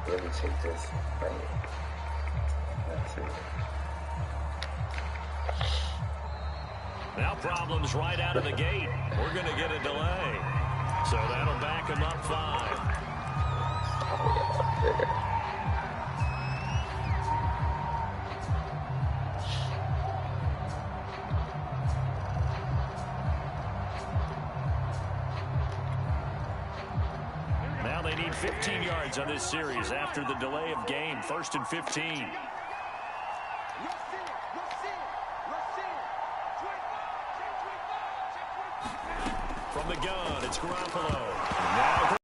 Let me check this. That's it. Now problems right out of the gate. We're going to get a delay. So that'll back him up 5. Now they need 15 yards on this series after the delay of game. 1st and 15. From the gun, it's Garoppolo. Now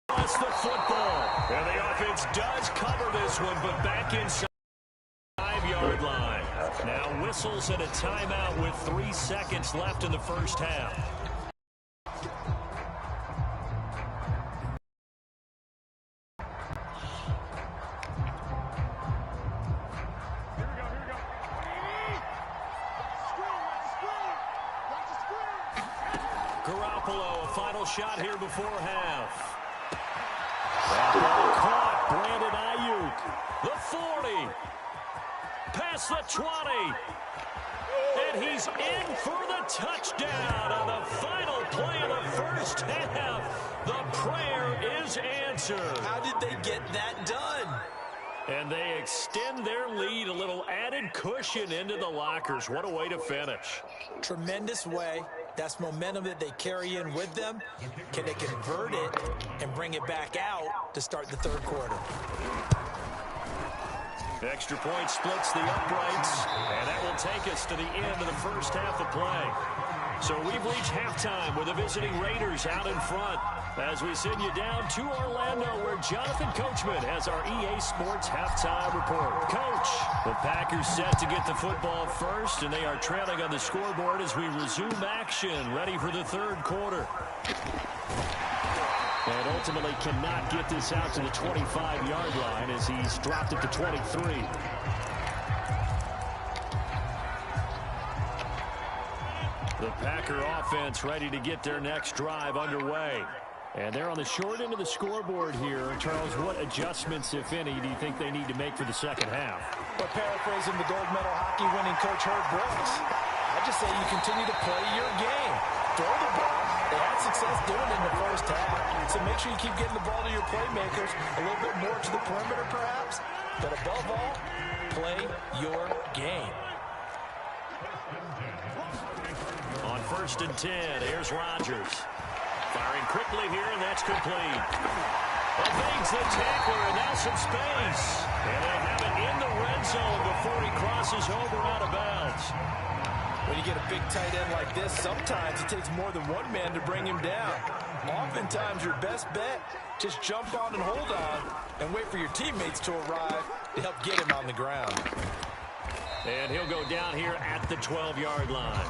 that's the football. And the offense does cover this one, but back inside the 5-yard line. Now whistles and a timeout with 3 seconds left in the first half. Garoppolo, a final shot here before half. That ball caught. Brandon Ayuk. The 40. Past the 20. And he's in for the touchdown on the final play of the first half. The prayer is answered. How did they get that done? And they extend their lead, a little added cushion into the lockers. What a way to finish. Tremendous way. That's momentum that they carry in with them. Can they convert it and bring it back out to start the third quarter? Extra point splits the uprights, and that will take us to the end of the first half of play. So we've reached halftime with the visiting Raiders out in front as we send you down to Orlando where Jonathan Coachman has our EA Sports halftime report. Coach, the Packers set to get the football first, and they are trailing on the scoreboard as we resume action, ready for the third quarter. And ultimately cannot get this out to the 25-yard line as he's dropped it to 23. The Packer offense ready to get their next drive underway. And they're on the short end of the scoreboard here. Charles, what adjustments, if any, do you think they need to make for the second half? Well, paraphrasing the gold medal hockey winning coach Herb Brooks, I just say you continue to play your game. Throw the ball. They had success doing it in the first half. So make sure you keep getting the ball to your playmakers, a little bit more to the perimeter perhaps. But above all, play your game. On 1st and 10, here's Rodgers. Firing quickly here, and that's complete. Evades the tackler, and now some space. And they'll have it in the red zone before he crosses over out of bounds. When you get a big tight end like this, sometimes it takes more than one man to bring him down. Oftentimes, your best bet, just jump on and hold on and wait for your teammates to arrive to help get him on the ground. And he'll go down here at the 12-yard line.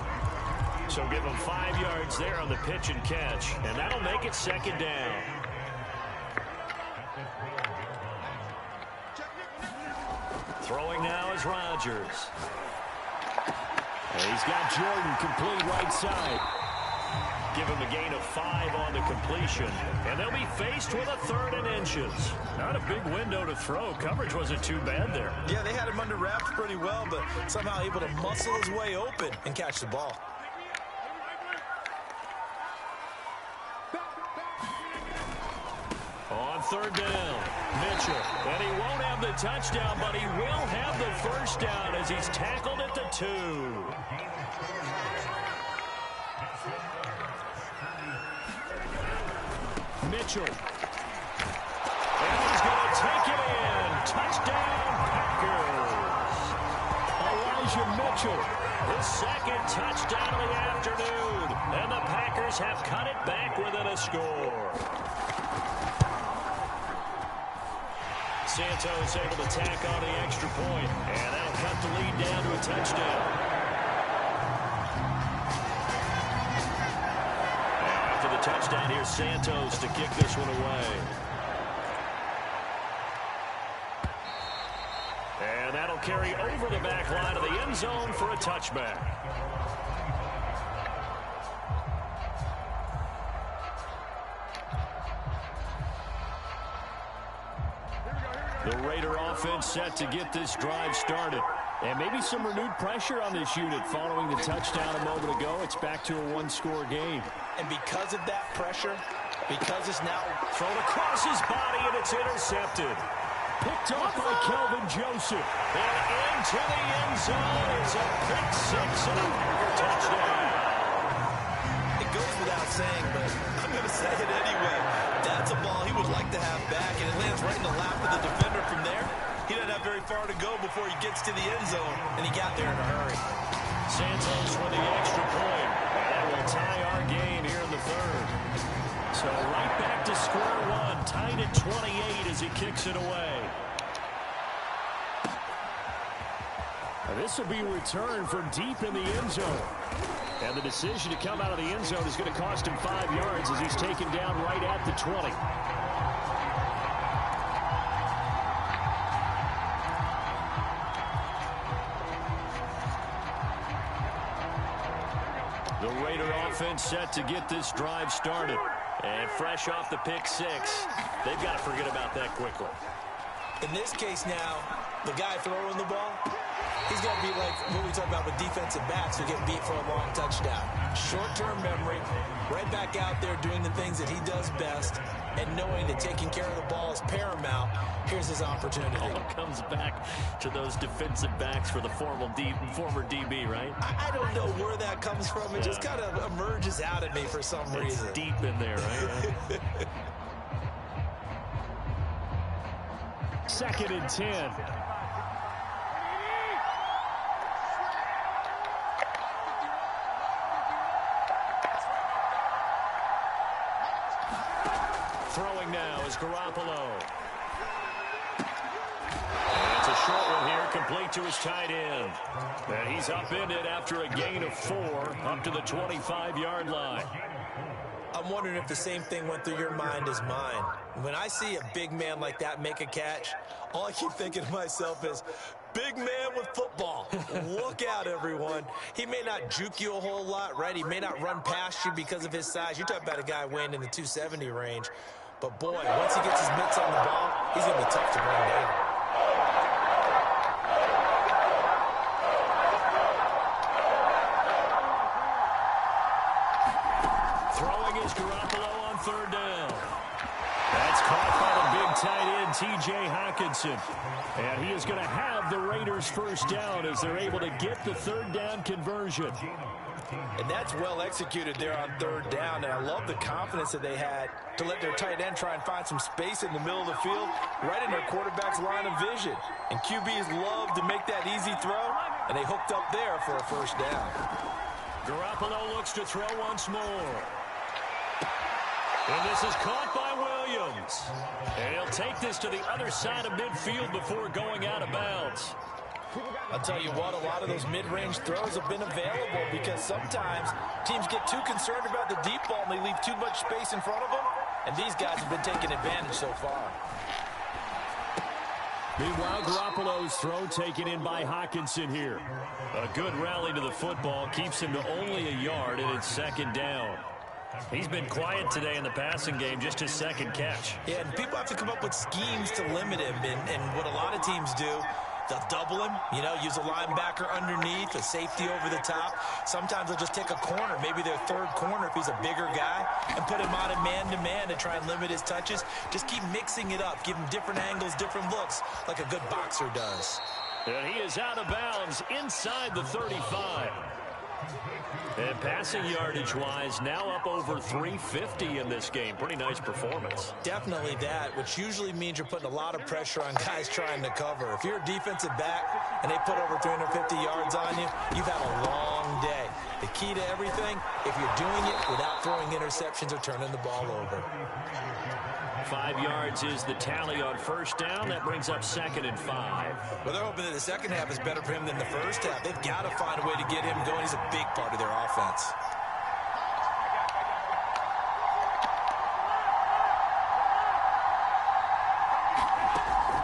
So give him 5 yards there on the pitch and catch, and that'll make it second down. Throwing now is Rodgers. And he's got Jordan complete right side. Give him a gain of 5 on the completion, and they'll be faced with a 3rd and inches. Not a big window to throw. Coverage wasn't too bad there. Yeah, they had him under wraps pretty well, but somehow able to muscle his way open and catch the ball. On 3rd down, Mitchell. And he won't have the touchdown, but he will have the first down as he's tackled at the 2. Mitchell. And he's going to take it in. Touchdown, Packers. Elijah Mitchell, his 2nd touchdown of the afternoon. And the Packers have cut it back within a score. Santos able to tack on the extra point, and that'll cut the lead down to a touchdown. And after the touchdown, here's Santos to kick this one away. And that'll carry over the back line of the end zone for a touchback. The Raider offense set to get this drive started. And maybe some renewed pressure on this unit following the touchdown a moment ago. It's back to a one-score game. And because of that pressure, because it's now thrown across his body and it's intercepted. Picked off by Kelvin Joseph. And into the end zone is a pick six and a touchdown. It goes without saying, but I'm going to say it anyway. That's a ball he would like to have back, and it lands right in the lap of the defender from there. He doesn't have very far to go before he gets to the end zone, and he got there in a hurry. Santos with the extra point. That will tie our game here in the third. So right back to square one, tied at 28 as he kicks it away. This will be returned from deep in the end zone. And the decision to come out of the end zone is going to cost him 5 yards as he's taken down right at the 20. The Raider offense set to get this drive started. And fresh off the pick six, they've got to forget about that quickly. In this case now, the guy throwing the ball, he's got to be like what we talk about with defensive backs who get beat for a long touchdown. Short-term memory, right back out there doing the things that he does best, and knowing that taking care of the ball is paramount. Here's his opportunity. All comes back to those defensive backs for the former DB, right? I don't know where that comes from. It just kind of emerges out at me for some reason. It's deep in there, right? Second and 10. Throwing now is Garoppolo. And it's a short one here, complete to his tight end. And he's upended after a gain of 4 up to the 25-yard line. I'm wondering if the same thing went through your mind as mine. When I see a big man like that make a catch, all I keep thinking to myself is, big man with football. Look out, everyone. He may not juke you a whole lot, right? He may not run past you because of his size. You're talking about a guy weighing in the 270 range. But, boy, once he gets his mitts on the ball, he's going to be tough to bring down. Throwing is Garoppolo on third down. That's caught by the big tight end, T.J. Hockenson. And he is going to have the Raiders first down as they're able to get the third down conversion. And that's well executed there on third down. And I love the confidence that they had to let their tight end try and find some space in the middle of the field, right in their quarterback's line of vision. And QBs love to make that easy throw, and they hooked up there for a first down. Garoppolo looks to throw once more. And this is caught by Williams. And he'll take this to the other side of midfield before going out of bounds. I'll tell you what, a lot of those mid-range throws have been available because sometimes teams get too concerned about the deep ball and they leave too much space in front of them, and these guys have been taking advantage so far. Meanwhile, Garoppolo's throw taken in by Hockenson here. A good rally to the football keeps him to only a yard, and it's second down. He's been quiet today in the passing game, just his second catch. Yeah, and people have to come up with schemes to limit him, and what a lot of teams do, they'll double him, use a linebacker underneath, a safety over the top. Sometimes they'll just take a corner, maybe their third corner if he's a bigger guy, and put him on a man-to-man to try and limit his touches. Just keep mixing it up, give him different angles, different looks, like a good boxer does. And he is out of bounds inside the 35. And passing yardage-wise, now up over 350 in this game. Pretty nice performance. Definitely that, which usually means you're putting a lot of pressure on guys trying to cover. If you're a defensive back and they put over 350 yards on you, you've had a long day. The key to everything, if you're doing it without throwing interceptions or turning the ball over. 5 yards is the tally on first down. That brings up second and 5. Well, they're hoping that the second half is better for him than the first half. They've got to find a way to get him going. He's a big part of their offense.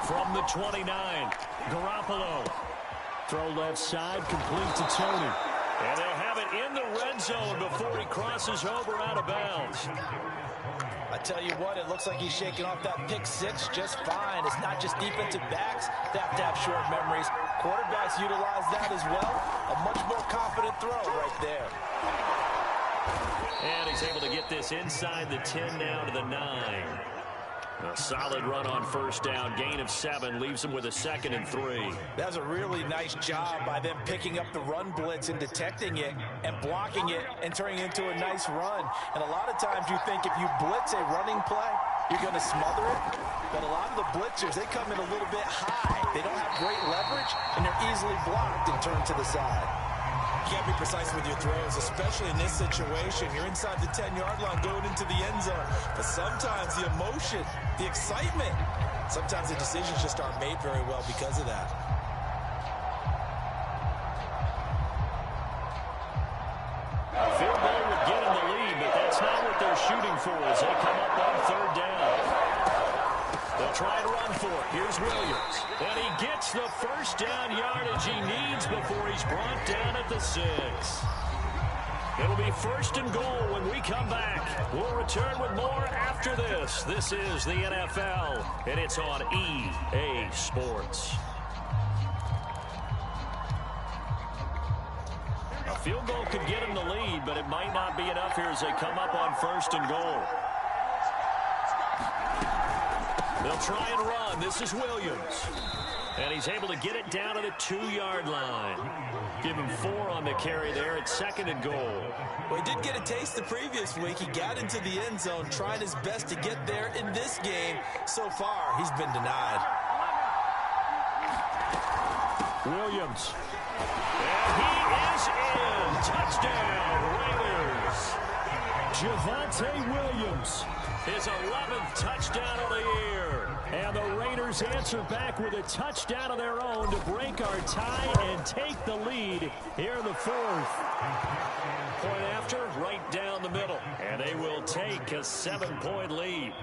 From the 29, Garoppolo. Throw left side, complete to Tony. And they'll have it in the red zone before he crosses over out of bounds. I I tell you what, it looks like he's shaking off that pick six just fine. It's not just defensive backs that have to have short memories. Quarterbacks utilize that as well. A much more confident throw right there. And he's able to get this inside the 10 now to the 9. A solid run on first down. Gain of 7 leaves him with a 2nd and 3. That's a really nice job by them picking up the run blitz and detecting it and blocking it and turning it into a nice run. And a lot of times you think if you blitz a running play, you're going to smother it. But a lot of the blitzers, they come in a little bit high. They don't have great leverage, and they're easily blocked and turned to the side. You can't be precise with your throws, especially in this situation. You're inside the 10-yard line going into the end zone. But sometimes the emotion, the excitement, sometimes the decisions just aren't made very well because of that. A field goal would get him the lead, but that's not what they're shooting for as they come up on 3rd down. They'll try to run for it. Here's Williams. And he gets the first down yardage he needs before he's brought down at the 6. It'll be 1st and goal when we come back. We'll return with more after this. This is the NFL, and it's on EA Sports. A field goal could get him the lead, but it might not be enough here as they come up on 1st and goal. They'll try and run. This is Williams. And he's able to get it down to the 2-yard line. Give him 4 on the carry there at 2nd and goal. Well, he did get a taste the previous week. He got into the end zone, trying his best to get there in this game. So far, he's been denied. Williams. And he is in. Touchdown, Raiders. Javonte Williams. His 11th touchdown of the year. And the Raiders answer back with a touchdown of their own to break our tie and take the lead here in the 4th. Point after, right down the middle. And they will take a 7-point lead.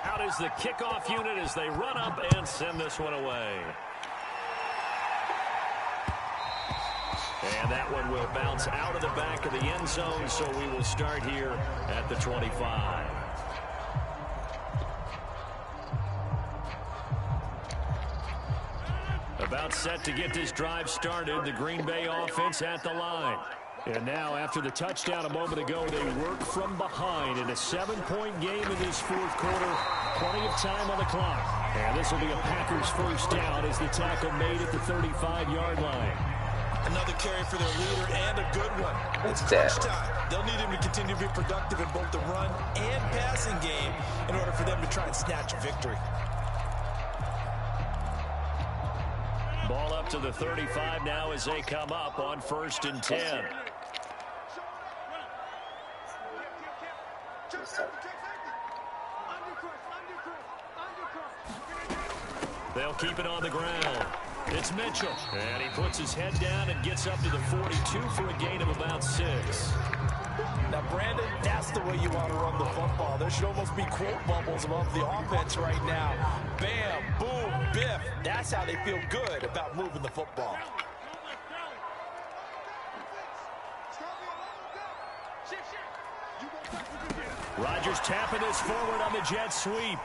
Out is the kickoff unit as they run up and send this one away. And that one will bounce out of the back of the end zone, so we will start here at the 25. About set to get this drive started, the Green Bay offense at the line. And now, after the touchdown a moment ago, they work from behind in a 7-point game in this 4th quarter. Plenty of time on the clock. And this will be a Packers first down as the tackle made at the 35-yard line. Another carry for their leader and a good one. It's crunch time. They'll need him to continue to be productive in both the run and passing game in order for them to try and snatch a victory. Ball up to the 35 now as they come up on 1st and 10. They'll keep it on the ground. It's Mitchell. And he puts his head down and gets up to the 42 for a gain of about 6. Now, Brandon, that's the way you want to run the football. There should almost be quote bubbles above the offense right now. Bam, boom, biff. That's how they feel good about moving the football. Rodgers tapping this forward on the jet sweep.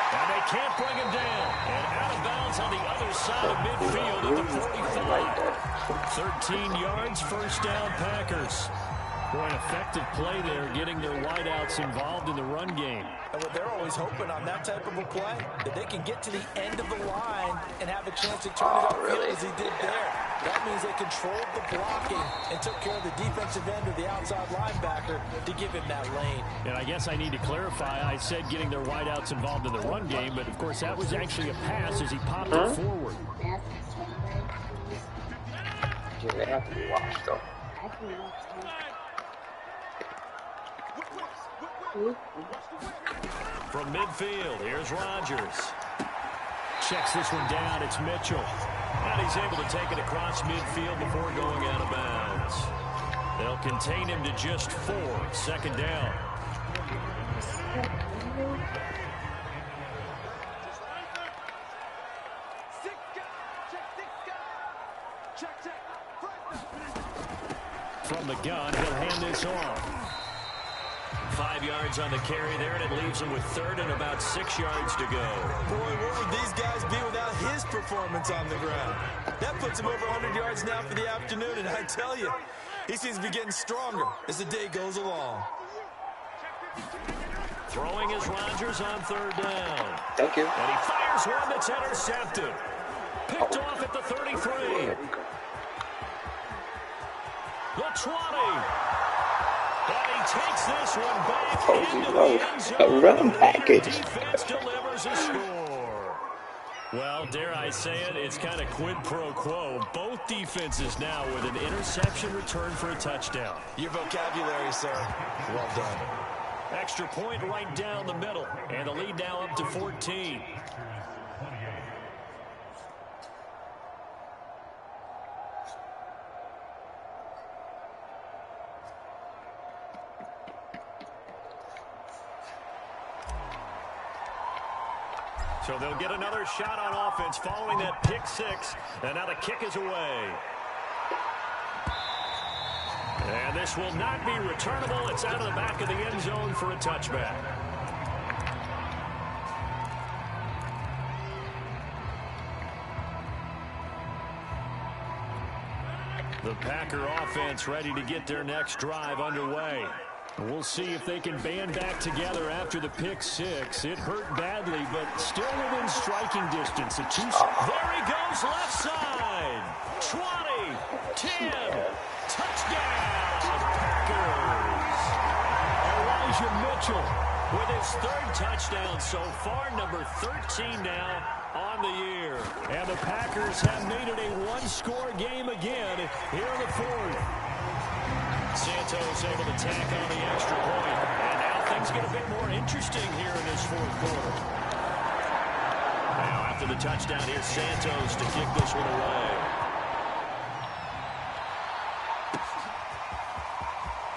And they can't bring him down. And out of bounds on the other side of midfield at the 45. 13 yards, first down, Packers. Boy, an effective play there, getting their wideouts involved in the run game. And what they're always hoping on that type of a play, that they can get to the end of the line and have a chance to turn it upfield as he did there. That means they controlled the blocking and took care of the defensive end or the outside linebacker to give him that lane. And I guess I need to clarify, I said getting their wideouts involved in the run game, but of course that was actually a pass as he popped it forward. They have to be watched though. From midfield, here's Rodgers. Checks this one down, it's Mitchell. And he's able to take it across midfield before going out of bounds. They'll contain him to just 4, second down. From from the gun. He'll hand this off. 5 yards on the carry there, and it leaves him with third and about 6 yards to go. Boy, where would these guys be without his performance on the ground? That puts him over 100 yards now for the afternoon, and I tell you, he seems to be getting stronger as the day goes along. Throwing is Rodgers on third down. Thank you. And he fires one that's intercepted. Picked off at the 33. The 20. And he takes this one back into the end zone. A run package. Defense delivers a score. Well, dare I say it, it's kind of quid pro quo. Both defenses now with an interception return for a touchdown. Your vocabulary, sir. Well done. Extra point right down the middle. And the lead now up to 14. So they'll get another shot on offense following that pick six. And now the kick is away. And this will not be returnable. It's out of the back of the end zone for a touchback. The Packer offense ready to get their next drive underway. We'll see if they can band back together after the pick six. It hurt badly, but still within striking distance. There he goes, left side. 20, 10, touchdown, Packers. Elijah Mitchell with his third touchdown so far, number 13 now on the year. And the Packers have made it a one-score game again here in the fourth. Santos able to tack on the extra point. And now things get a bit more interesting here in this fourth quarter. Now after the touchdown, here's Santos to kick this one away.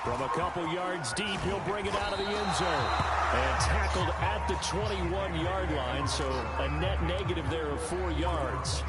From a couple yards deep, he'll bring it out of the end zone. And tackled at the 21-yard line, so a net negative there of 4 yards.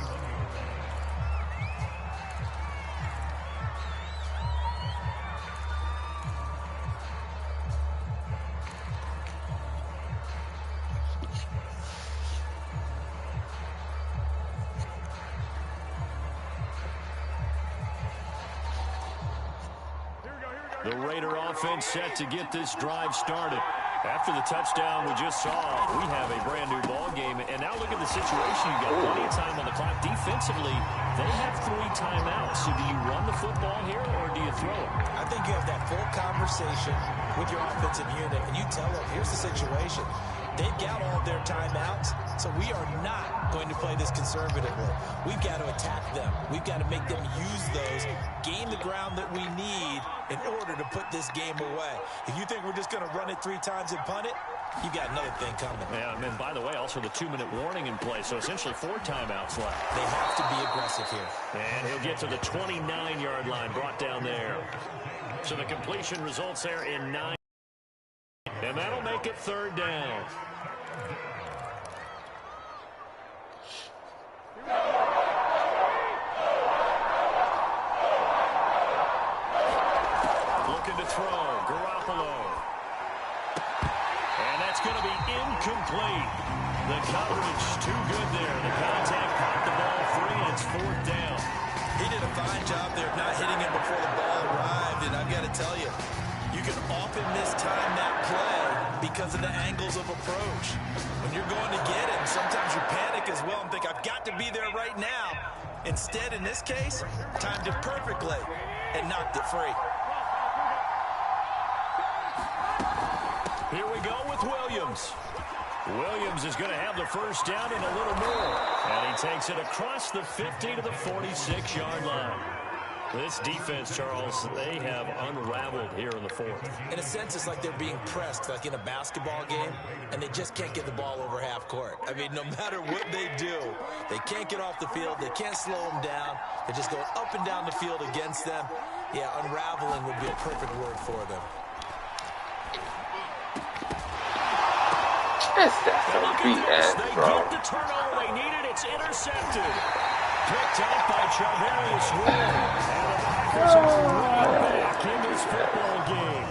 The Raider offense set to get this drive started. After the touchdown we just saw, we have a brand new ball game. And now look at the situation. You got plenty of time on the clock. Defensively, they have 3 timeouts. So do you run the football here or do you throw it? I think you have that full conversation with your offensive unit, and you tell them, here's the situation. They've got all their timeouts, so we are not going to play this conservatively. We've got to attack them. We've got to make them use those, gain the ground that we need in order to put this game away. If you think we're just going to run it 3 times and punt it, you got another thing coming. Yeah, and then, by the way, also the 2-minute warning in play, so essentially 4 timeouts left. They have to be aggressive here. And he'll get to the 29-yard line, brought down there. So the completion results there in 9. And that'll make it 3rd down. Looking to throw, Garoppolo. And that's going to be incomplete. The coverage too good there. The contact popped the ball free, and it's 4th down. He did a fine job there of not hitting it before the ball arrived, and I've got to tell you, you can often mistime that play because of the angles of approach. When you're going to get him, sometimes you panic as well and think, I've got to be there right now. Instead, in this case, timed it perfectly and knocked it free. Here we go with Williams. Williams is going to have the 1st down and a little more. And he takes it across the 50 to the 46-yard line. This defense, Charles, they have unraveled here in the 4th. In a sense, it's like they're being pressed, like in a basketball game, and they just can't get the ball over half court. I mean, no matter what they do, they can't get off the field. They can't slow them down. They're just going up and down the field against them. Yeah, unraveling would be a perfect word for them. That's some BS, bro. They get the turnover they needed. It's intercepted. Picked up by Charvarius Ward. And the Because he's right back in this football game.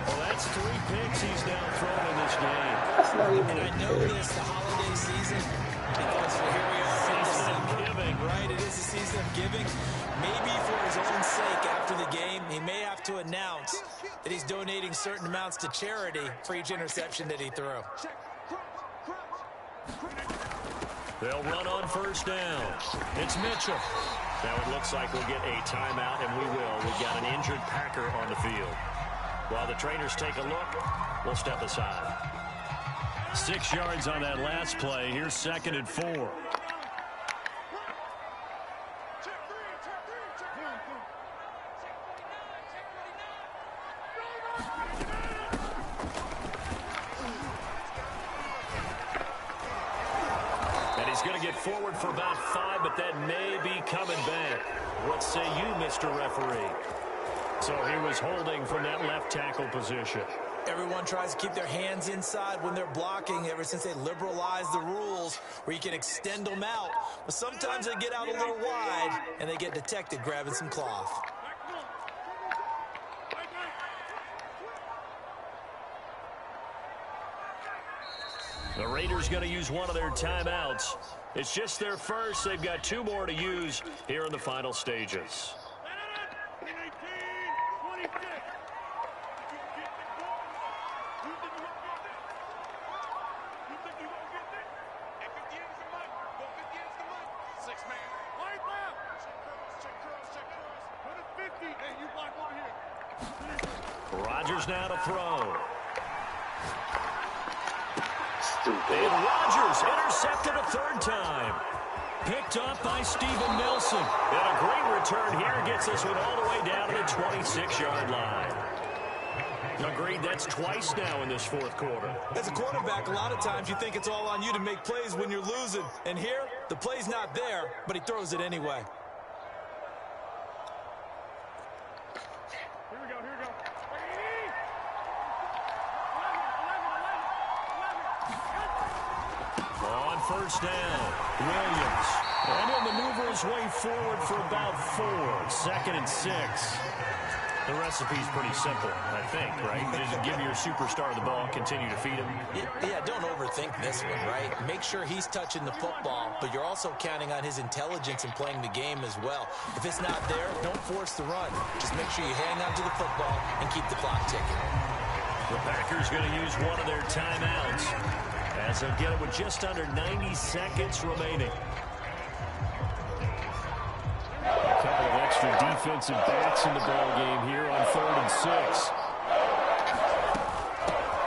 Well, that's 3 picks he's now thrown in this game. And I know this, the holiday season, because here we are in December, right? It is the season of giving. Maybe for his own sake after the game, he may have to announce that he's donating certain amounts to charity for each interception that he threw. They'll run on first down. It's Mitchell. Now it looks like we'll get a timeout, and we will. We've got an injured Packer on the field. While the trainers take a look, we'll step aside. 6 yards on that last play. Here's 2nd and 4. And he's going to get forward for about 5, but that may be coming back. What say you, Mr. Referee? So he was holding from that left tackle position. Everyone tries to keep their hands inside when they're blocking ever since they liberalized the rules where you can extend them out. But sometimes they get out a little wide and they get detected grabbing some cloth. The Raiders going to use one of their timeouts. It's just their first. They've got 2 more to use here in the final stages. Rodgers now to throw. And Rodgers intercepted a 3rd time. Picked up by Steven Nelson. And a great return here gets this one all the way down to the 26-yard line. Agreed, that's twice now in this 4th quarter. As a quarterback, a lot of times you think it's all on you to make plays when you're losing. And here, the play's not there, but he throws it anyway. On first down, Williams. And he'll maneuver his way forward for about 4. 2nd and 6. The recipe's pretty simple, I think, right? Just give your superstar the ball, continue to feed him. Yeah, don't overthink this one, right? Make sure he's touching the football, but you're also counting on his intelligence in playing the game as well. If it's not there, don't force the run. Just make sure you hang on to the football and keep the clock ticking. The Packers going to use one of their timeouts as they'll get it with just under 90 seconds remaining. A couple of extra defensive backs in the ball game here on 3rd and 6.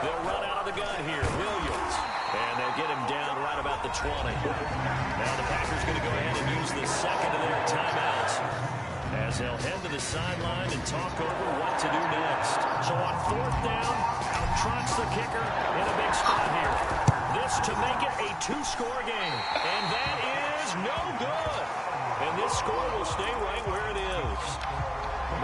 They'll run out of the gun here. Williams. And they'll get him down right about the 20. Now the Packers going to go ahead and use the 2nd of their timeouts as they'll head to the sideline and talk over what to do next. So on 4th down, out trots the kicker in a big spot here. This to make it a 2-score game. And that is no good. And this score will stay right where it is.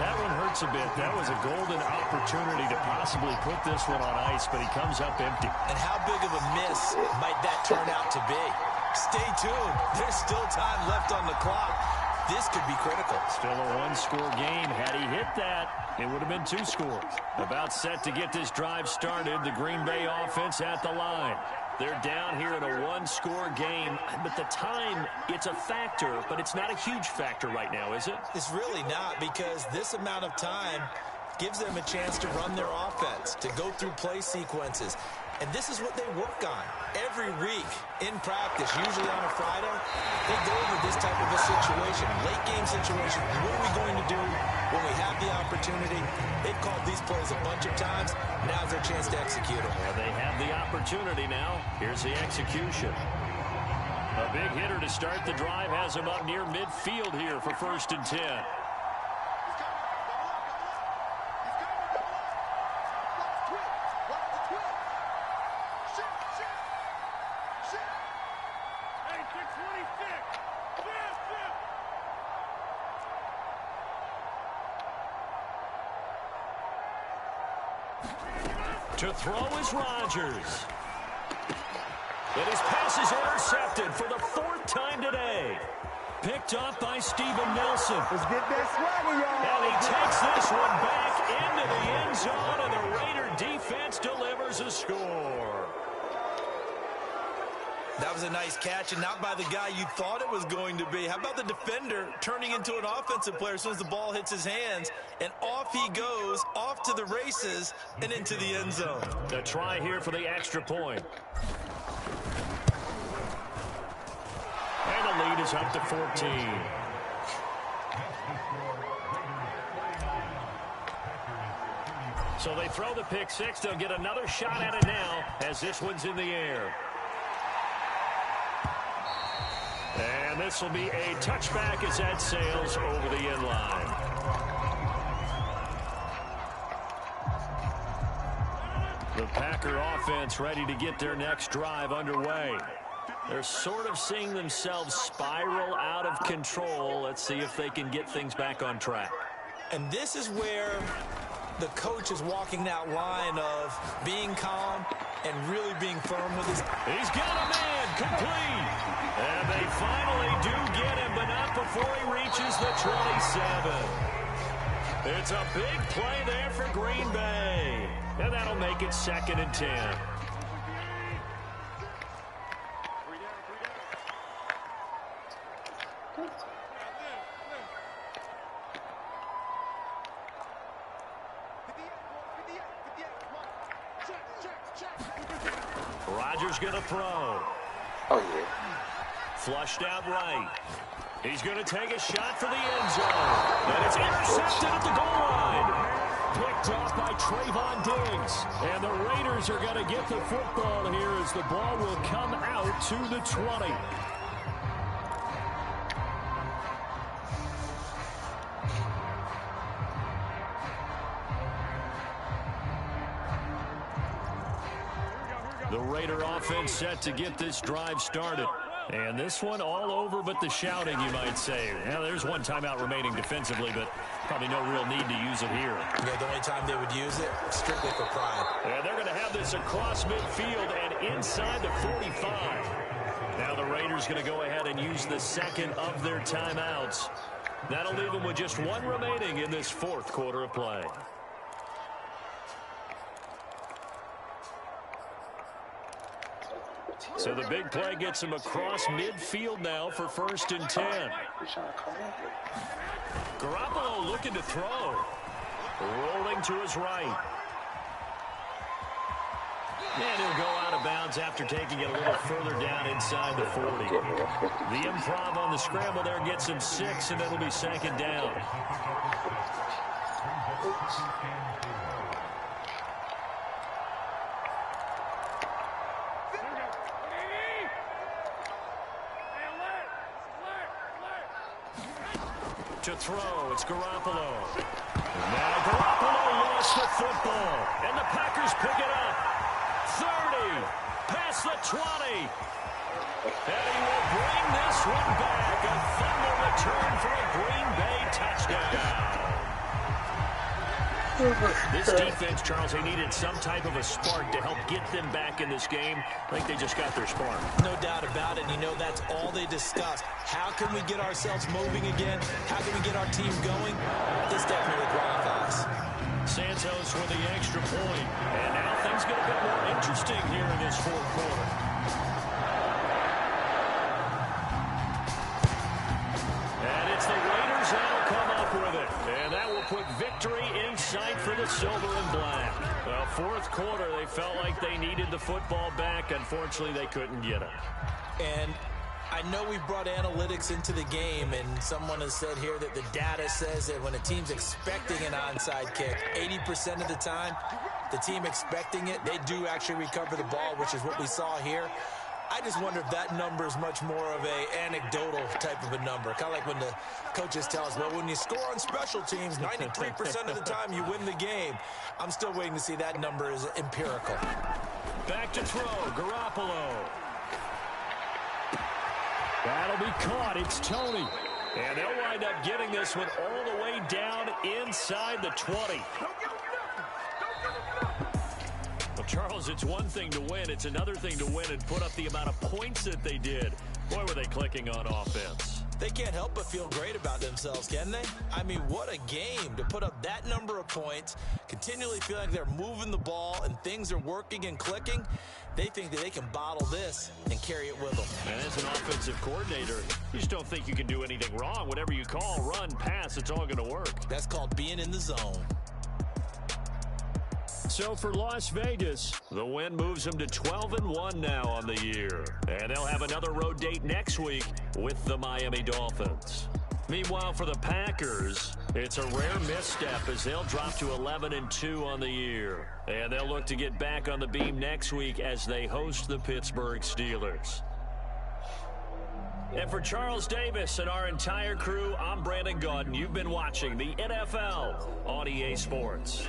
That one hurts a bit. That was a golden opportunity to possibly put this one on ice, but he comes up empty. And how big of a miss might that turn out to be? Stay tuned. There's still time left on the clock. This could be critical. Still a 1-score game. Had he hit that, it would have been 2 scores. About set to get this drive started. The Green Bay offense at the line. They're down here in a 1-score game, but the time, it's a factor, but it's not a huge factor right now, is it? It's really not, because this amount of time gives them a chance to run their offense, to go through play sequences. And this is what they work on every week in practice, usually on a Friday. They go over this type of a situation, late game situation. What are we going to do when we have the opportunity? They've called these plays a bunch of times. Now's their chance to execute them. Well, they have the opportunity now. Here's the execution. A big hitter to start the drive has him up near midfield here for 1st and 10. To throw is Rodgers. And his pass is intercepted for the 4th time today. picked off by Steven Nelson. Let's get that swagger, y'all. And he takes this one back into the end zone, and the Raider defense delivers a score. That was a nice catch, and not by the guy you thought it was going to be. How about the defender turning into an offensive player as soon as the ball hits his hands, and off he goes, off to the races, and into the end zone. A try here for the extra point. And the lead is up to 14. So they throw the pick six. They'll get another shot at it now as this one's in the air. And this will be a touchback as that sails over the end line. The Packer offense ready to get their next drive underway. They're sort of seeing themselves spiral out of control. Let's see if they can get things back on track. And this is where the coach is walking that line of being calm and really being firm with his... He's got a man, complete. And they finally do get him, but not before he reaches the 27. It's a big play there for Green Bay. And that'll make it 2nd and 10. Rodgers going to throw. Oh, yeah. Flushed out right. He's going to take a shot for the end zone. And it's intercepted at the goal line. Picked off by Trayvon Diggs. And the Raiders are going to get the football here as the ball will come out to the 20. The Raider offense set to get this drive started. And this one all over but the shouting, you might say. Now, there's one timeout remaining defensively, but probably no real need to use it here. Yeah, the only time they would use it, strictly for pride. And they're going to have this across midfield and inside the 45. Now the Raiders going to go ahead and use the second of their timeouts. That'll leave them with just one remaining in this 4th quarter of play. So the big play gets him across midfield now for 1st and 10. Garoppolo looking to throw. Rolling to his right. And he'll go out of bounds after taking it a little further down inside the 40. The improv on the scramble there gets him 6, and it'll be 2nd down. To throw, it's Garoppolo. Now Garoppolo lost the football, and the Packers pick it up. 30, past the 20. And he will bring this one back. A fumble return for a Green Bay touchdown. This defense, Charles, they needed some type of a spark to help get them back in this game. I think they just got their spark. No doubt about it. And you know that's all they discussed. How can we get ourselves moving again? How can we get our team going? This definitely qualifies. Santos with the extra point. And now things get a bit more interesting here in this 4th quarter. And it's the Raiders that'll come up with it. And that will put victory in sight for the silver and black. Well, 4th quarter, they felt like they needed the football back. Unfortunately, they couldn't get it. And I know we've brought analytics into the game, and someone has said here that the data says that when a team's expecting an onside kick, 80% of the time, the team expecting it, they do actually recover the ball, which is what we saw here. I just wonder if that number is much more of a anecdotal type of a number. Kind of like when the coaches tell us, well, when you score on special teams, 93% of the time you win the game. I'm still waiting to see that number is empirical. Back to throw, Garoppolo. That'll be caught. It's Tony. And they'll wind up getting this one all the way down inside the 20. Well, Charles, it's one thing to win. It's another thing to win and put up the amount of points that they did. Boy, were they clicking on offense. They can't help but feel great about themselves, can they? I mean, what a game to put up that number of points, continually feel like they're moving the ball and things are working and clicking. They think that they can bottle this and carry it with them. And as an offensive coordinator, you just don't think you can do anything wrong. Whatever you call, run, pass, it's all going to work. That's called being in the zone. So for Las Vegas, the win moves them to 12-1 now on the year. And they'll have another road date next week with the Miami Dolphins. Meanwhile, for the Packers, it's a rare misstep as they'll drop to 11-2 on the year. And they'll look to get back on the beam next week as they host the Pittsburgh Steelers. And for Charles Davis and our entire crew, I'm Brandon Gaudin. You've been watching the NFL on EA Sports.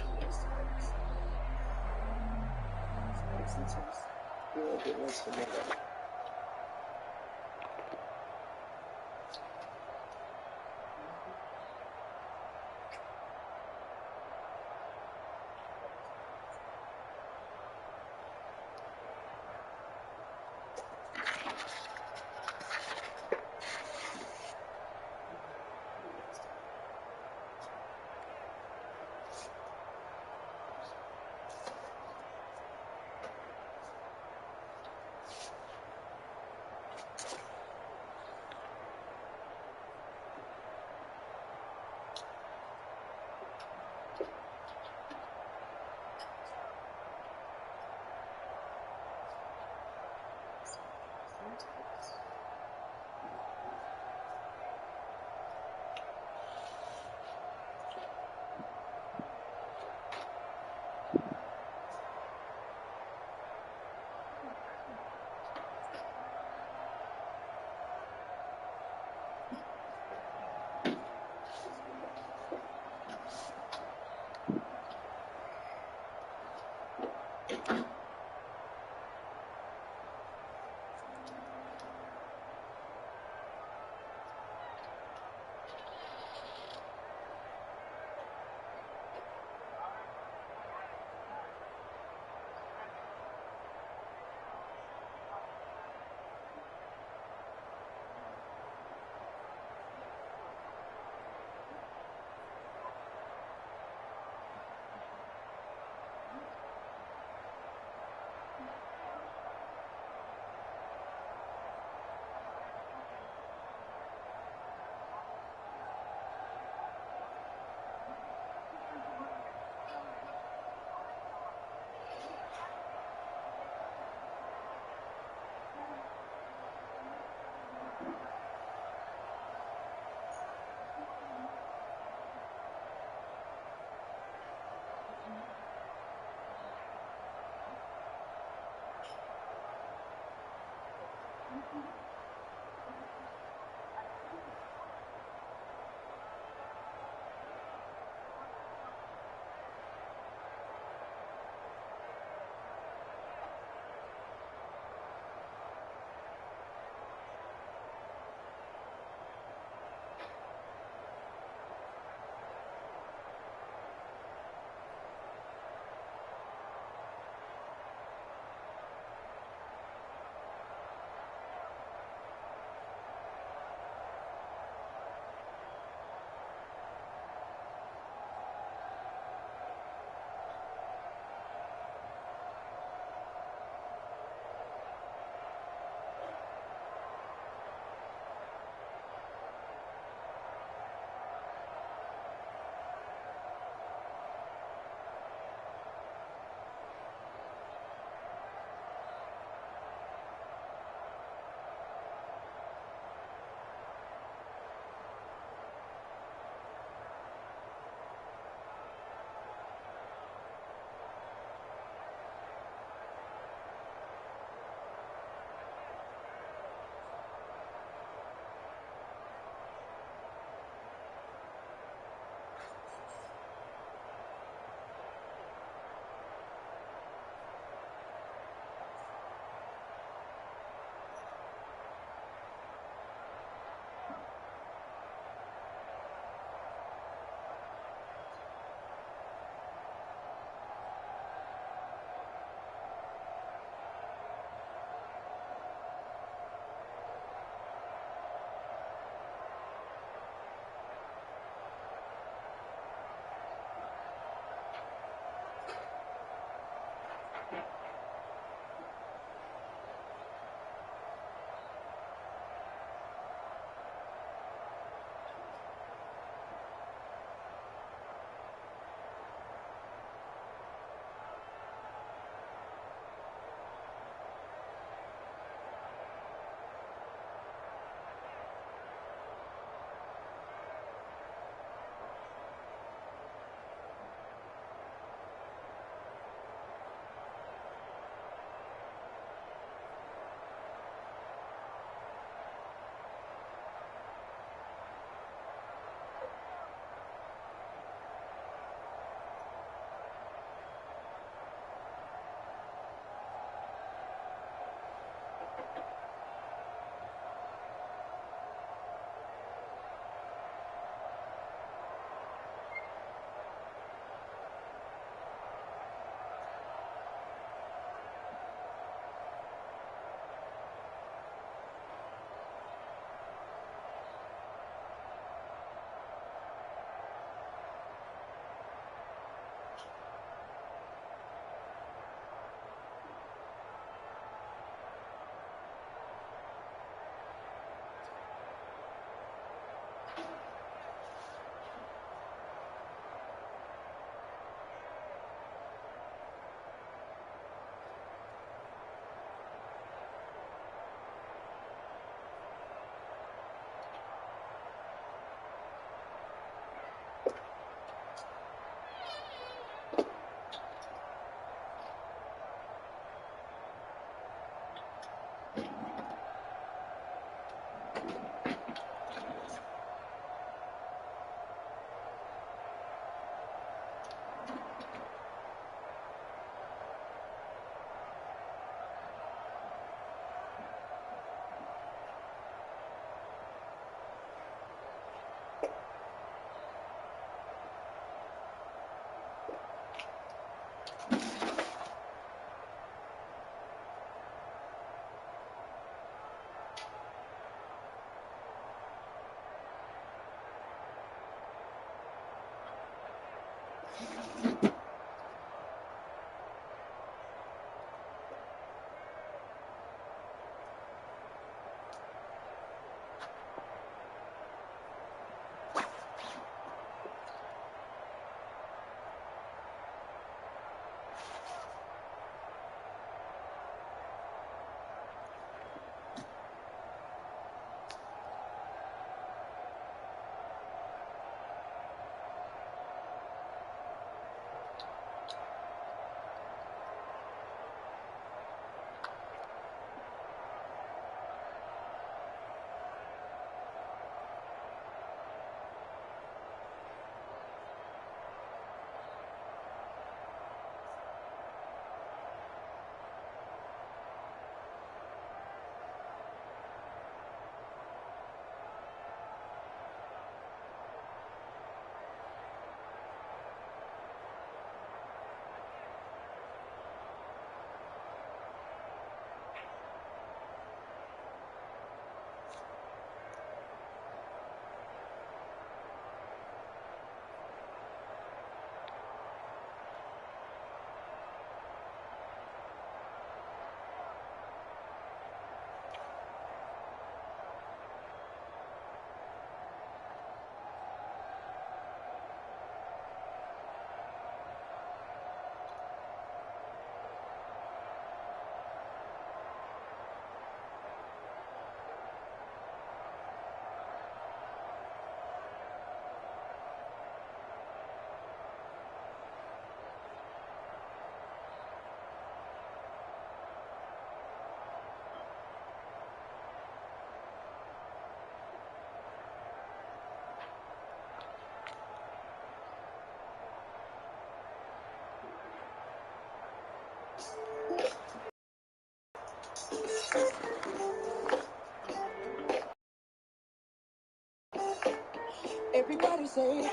Everybody say,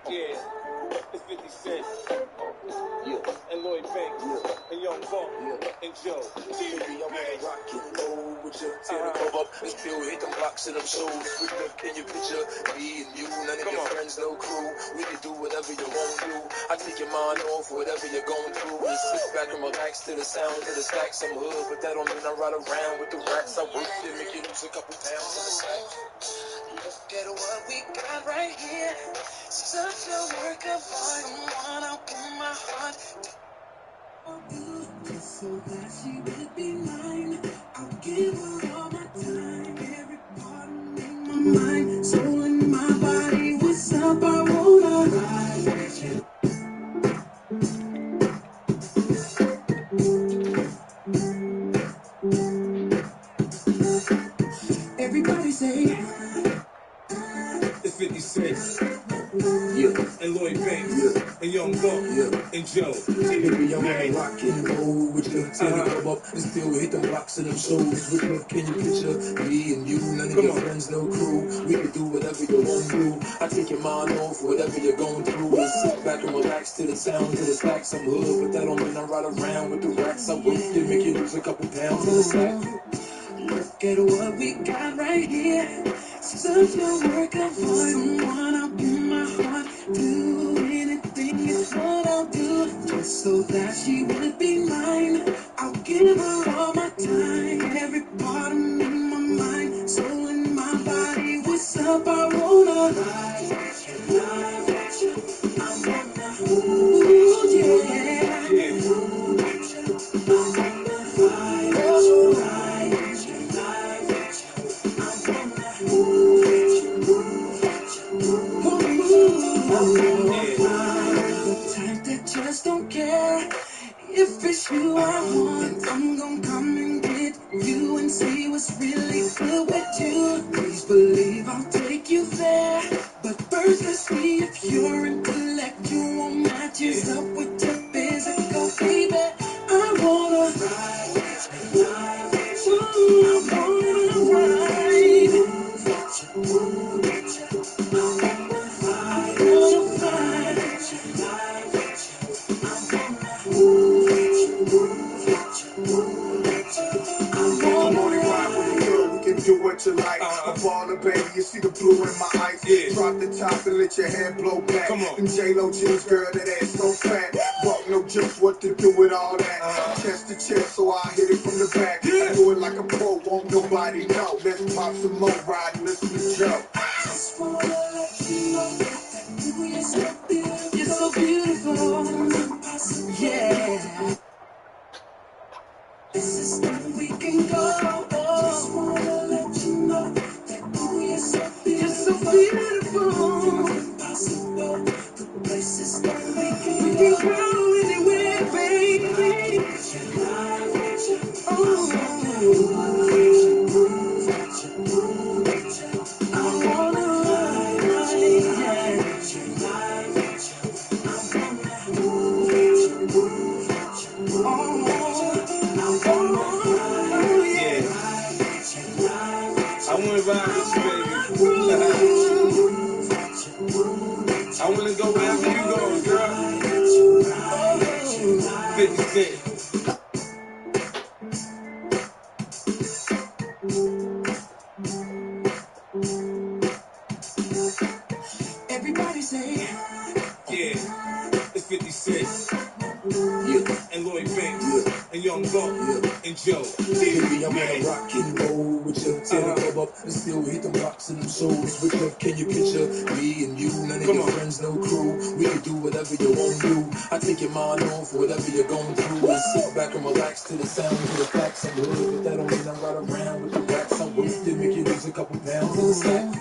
yeah, it's 50 Cent. Yeah. And Lloyd Banks. Yeah. And Young Buck. Yeah. And Joe. baby, I wanna rock and roll with you. Tear the club up and still hit them blocks and them shows. With the, can you picture me and you? None of your friends, no crew. We can do whatever you want to do. I take your mind off whatever you're going through. And sit back and relax to the sound of the stacks. I'm hood, but that don't mean I ride around with the rats. I work to make you lose a couple pounds in the sack. Look at what we got right here. Such a work of art. Someone I'll put my heart to. Just so that she would be mine. I'll give her all my time. Every part of me, my mind, soul, and my body. What's up? I wanna ride with you. Everybody say, it's 50 Cent. Yeah. And Lloyd Banks. Yeah. And Young Buck. Yeah. And Joe. Baby, I wanna rock and roll with you. Tear the club up and still hit them blocks and them shows. With me, can you picture me and you? None of your friends, no crew. We can do whatever you want to do. I take your mind off whatever you're going through. And sit back and relax to the sound of the stacks. I'm hood, but that don't mean I ride around with the rats. I work to make you lose a couple pounds in the sack. Look at what we got right here. Such a work of art. Someone I'll give my heart. Do anything is what I'll do. Just so that she would be mine. I'll give her all my time. Every part of me, my mind, soul, and my body. What's up? I wanna ride with you, ride with you. I wanna, ooh, yeah. Ooh, with you. I wanna ride with you, ride with you, ride with you. I wanna move with you, move with you, move with you. I wanna ride the type that just don't care. If it's you I want, I'm gonna come and get you and see what's really good with you. Please believe I'll take you there. But first let's see if your intellectual matches up with your physical, baby. I wanna ride with you, ride with you. I wanna ride with you. I wanna ride with you, ride with you. I wanna move with you, move with you, move with you. I I'm wanna only ride with a girl who can do what you like. I'm ballin', baby, you see the blue in my eyes. Yeah. Drop the top and let your hair blow back. Come on. And J-Lo jeans, girl, that ass so fat. Walk no just what to do with all that. Chest to chest, so I hit it from the back. I do it like a pro, won't nobody know. Let's pop some more, ride and listen to Joe. just wanna let you know that you're so beautiful. You're so beautiful. Yeah. This is where we can go. Just wanna let you know that you're so beautiful. You're so beautiful. Impossible. The places that we can go anywhere, baby. I wanna ride, yeah. I wanna ride with you, baby. I wanna go wherever you go, girl. 50 Cent. Everybody say, Yeah, it's 50 Cent. yeah. And Lloyd Banks. Yeah. And Young Buck. And Joe. Baby, I wanna rock and roll with you. Tear the club up and still hit them blocks and them shows with you. Can you picture me and you? None of your friends, no crew. We can do whatever you want to do. I take your mind off whatever you're going through. And sit back and relax to the sound of the facts. I'm hood, but that don't mean I ride around with the rats. I'm worth it, make you lose a couple pounds in the sack.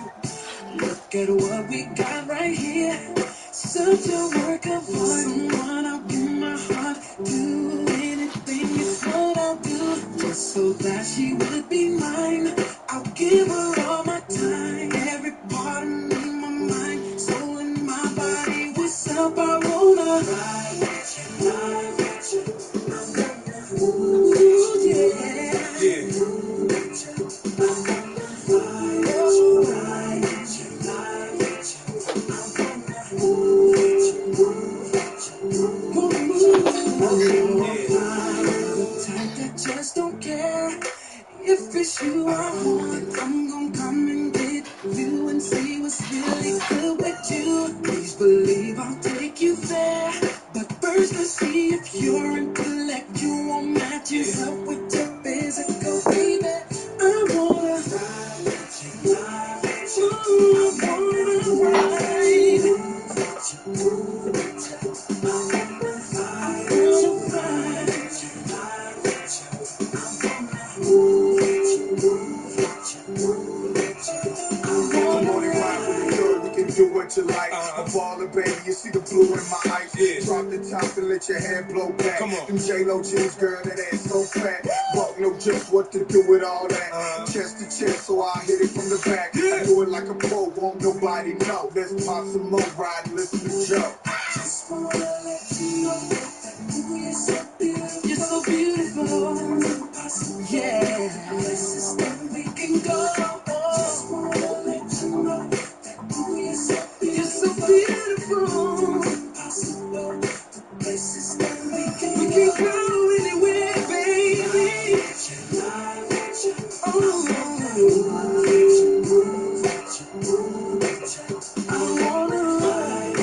Look at what we got right here. Such a work of art. Someone I'll give my heart. Do anything is what I'll do. Just so that she would be mine. I'll give her all my time. Every part of me, my mind, soul, and my body. What's up? I wanna ride with you, ride with you. Ooh, yeah. it's you I want, and I'm gonna come and get you and see what's really good with you. Please believe I'll take you there, but first let's see if your intellectual matches up with your physical, baby. I wanna ride with you, I wanna ride with you. Do what you like. A baller, baby, you see the blue in my eyes. Drop the top and let your hair blow back. Them J-Lo jeans, girl, that ass so fat. Buck know just what to do with all that. Chest to chest, so I hit it from the back. I do it like a pro, won't nobody know. Let's pop some more, ride and listen to Joe. Just wanna let you know that you're so beautiful. You're so beautiful. Yeah. Places that we can go. Just wanna let you know. You're so beautiful. Impossible. Places that we can go anywhere, baby. Oh, I wanna ride,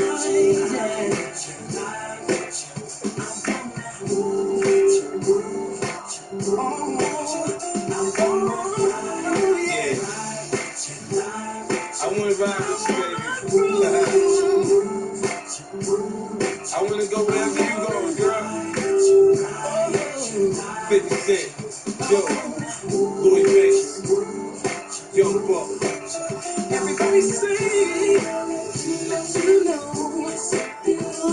yeah. I wanna ride with you, baby. I wanna go wherever you go, girl. 50 Cent, Joe, Louis Banks, Young Buck. Everybody say that you know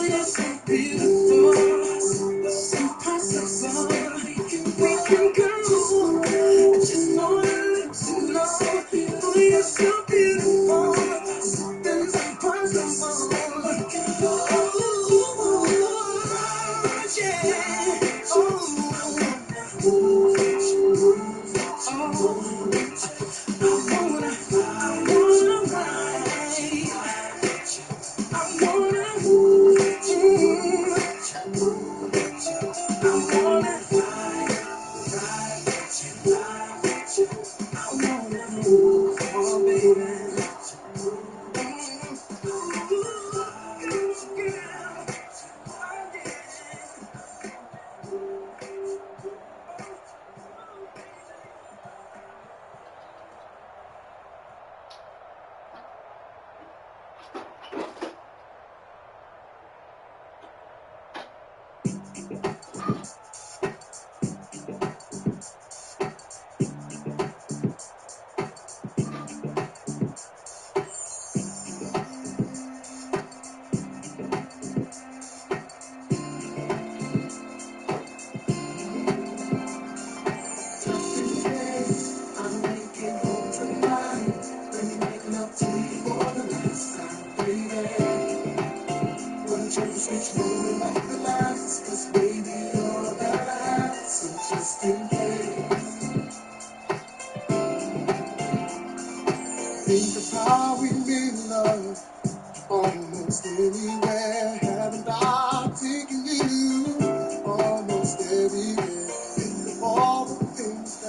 you're so beautiful. It's impossible. We can go. I just know that you know you're so beautiful. Something's impossible. Oh, yeah. Think of how we made love almost anywhere. Haven't I taken you almost everywhere? Think of all the things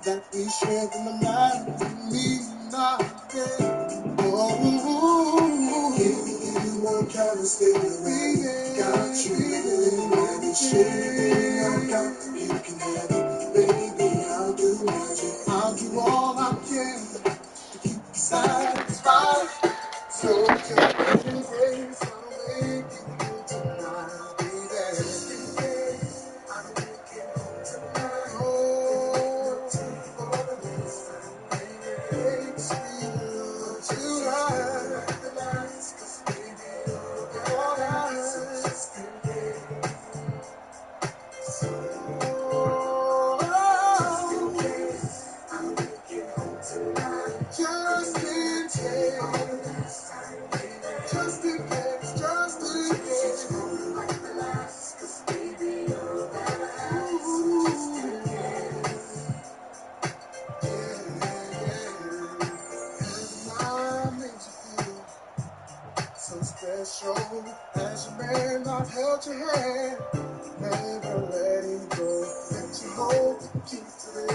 that we shared in the night, me not there. Oh, if you want to stay away, got you in every shade I got. You can have it, baby. I'll do magic. I'll do all I can to keep you satisfied. So take it easy, so make it good tonight, baby. I'm making home tonight. Oh, for the next time, baby. Makes me love tonight. The lights, 'cause baby, you're all right. Just can't get I'm making home tonight. Just in case. Just in case, just in case. Like the last, 'cause baby, you're the last. Just in case. And I made you feel so special. As your man, I've held your hand. Never letting go. Let you hold the key to the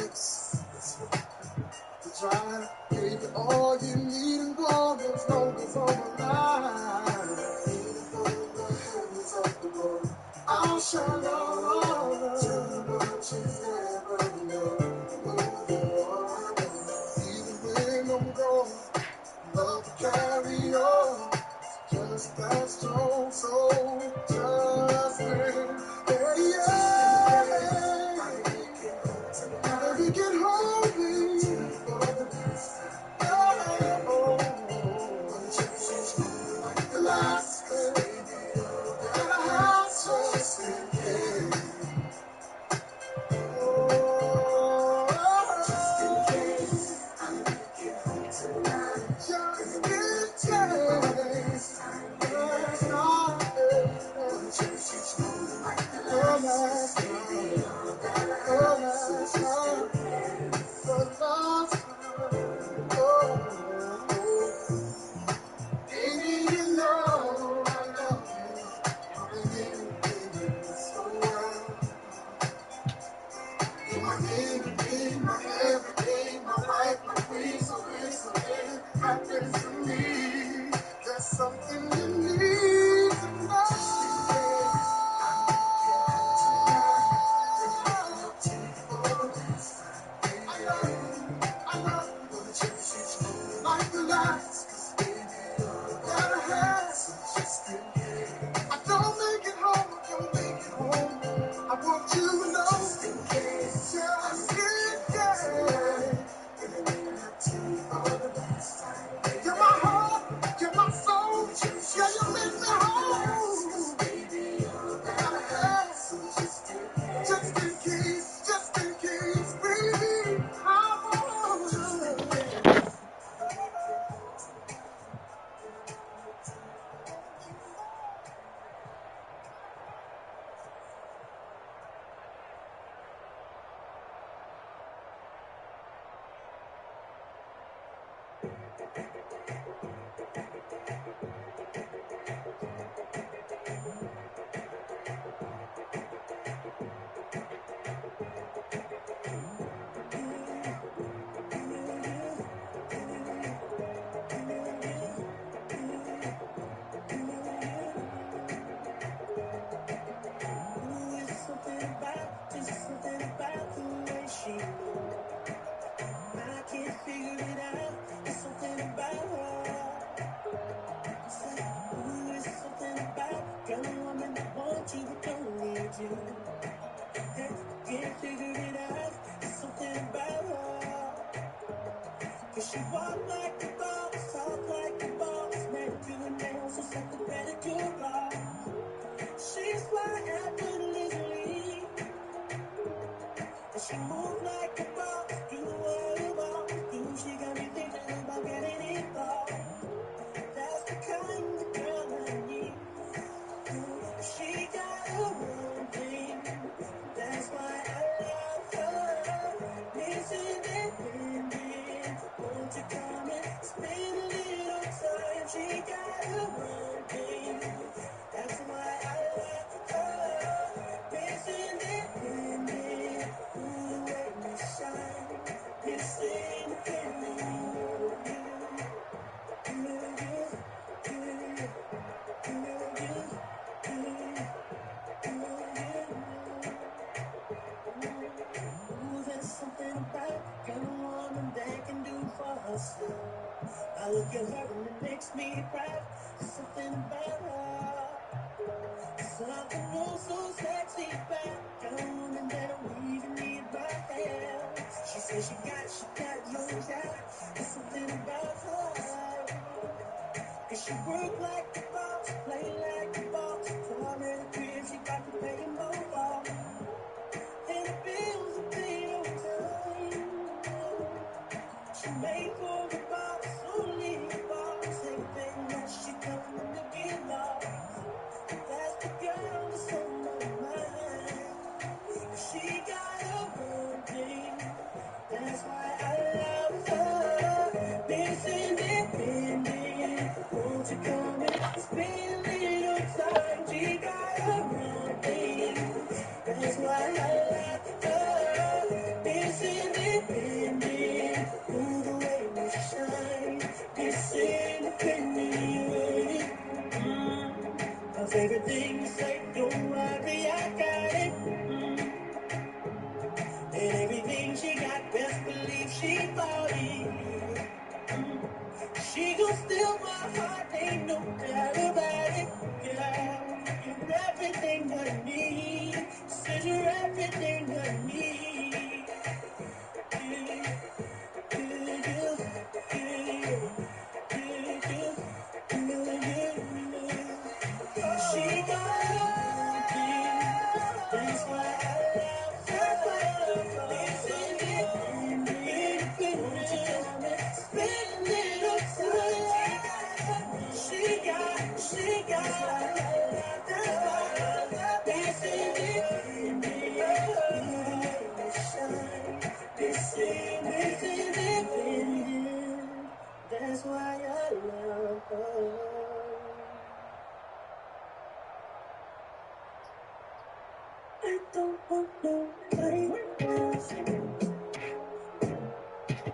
don't want nobody else.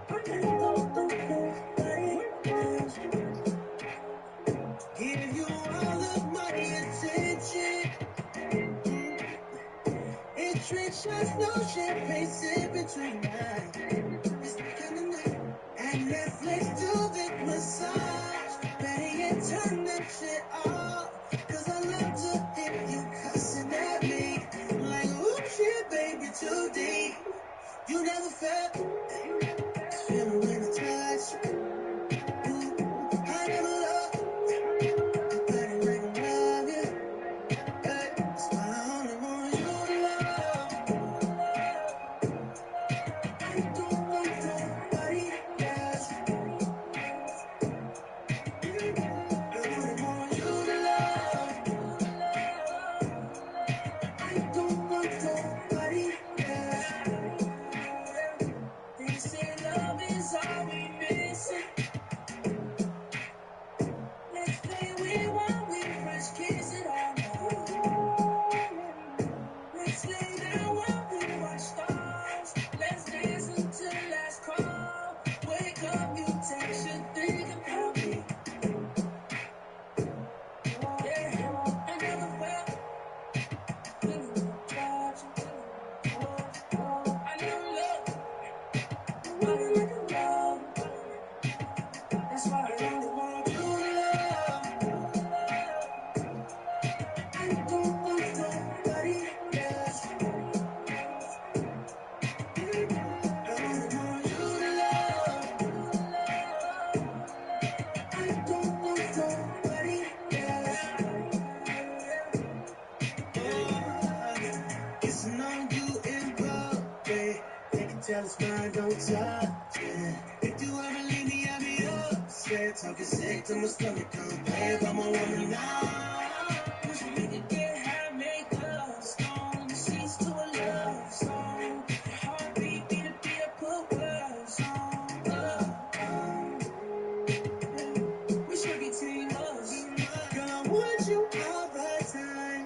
I don't want nobody else. Give you all of my attention. It drinks shots, no champagne sipping tonight. It's the kind of night. And Netflix do the massage. Better yet, turn that shit off. Cause I love to hear you cussing at me. Like, ooh, shit, baby, too deep. You never felt this feeling when I touch. Ooh, I never loved nobody like I love you. Hey, that's why I only want you to love. I don't want nobody else. I only want you to love. I don't want nobody else. They say love is all we missing. Let's play with what we first kiss it all night. Let's lay down while we watch stars. Let's dance until last call. Wake up, you text, you think about me. Yeah, I never felt feeling touch. I never loved nobody like I love. That's why I only want you to love. I don't want nobody else. I only want you to love. I don't want nobody else. Kissing on you in public. They can tell it's mine, don't touch it. If you ever leave me, I'll be upset. Talking sick to my stomach, come play by my woman now. Wish we could get high, make love. Stone the sheets to a love song. Your heartbeat, beat a beat, I put words on. We should be teamers. Girl, I want you all the time.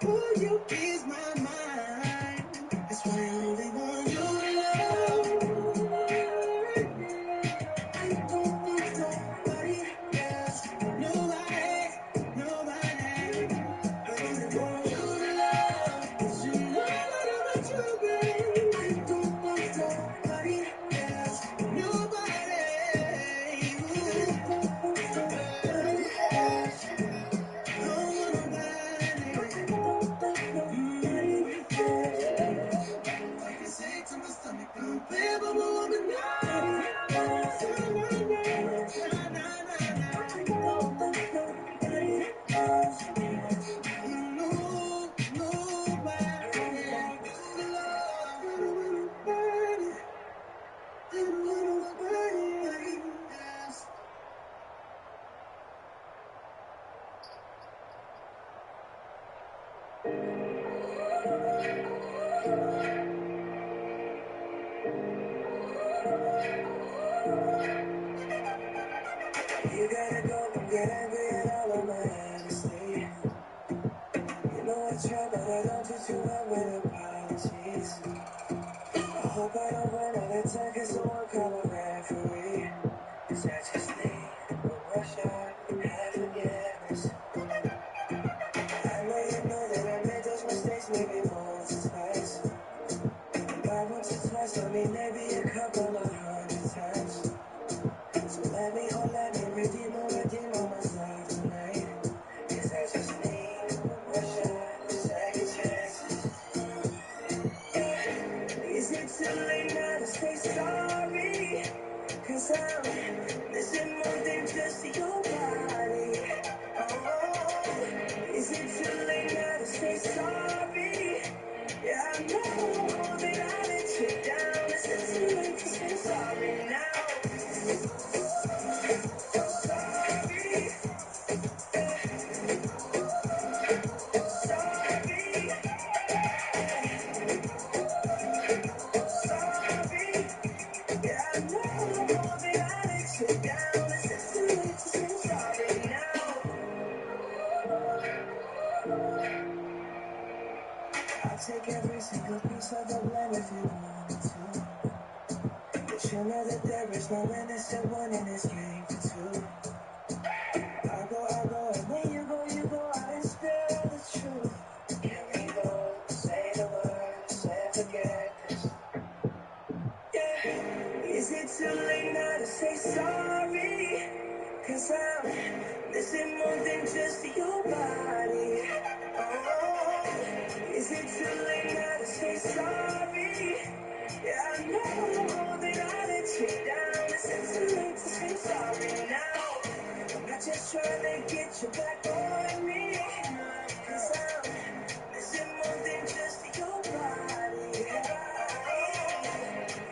Who you is my mind. That's why I only want you to love. I don't want nobody else. Nobody, nobody. I only want you to love. 'Cause you know that I'm with you, babe. I don't want nobody else. Nobody. I don't want nobody else. No, nobody. I can say to my stomach, I'm bad, but my woman knows. You gotta go and get angry at all of my honesty. You know I try, but I don't do too well with apologies. I hope I don't run out of time, cause someone call a referee. Cause I just need one more shot, have forgiveness. I know that I made those mistakes maybe once or twice. By once or twice, I mean maybe a couple of 100 times. So let me redeem on myself tonight. Cause I just need one more shot, second chances. Is it too late now to say sorry? Cause I'm missing more than just your body. Oh, is it too late now to say sorry? Yeah, I know that I let you down. Is it too late to say sorry now? Take every every single piece of the blame if you wanted to. But you know that there is no innocent one in this game for two. I go, and when you go out and spill the truth. Can we go, say the word, say forget this? Yeah. Is it too late now to say sorry? Cause I'm missing more than just your body. Oh, is it too late now to say sorry? Yeah, I know that I let you down. Is it too late to say sorry now? I'm not just trying to get you back on me. Cause I'm missing more than just your body.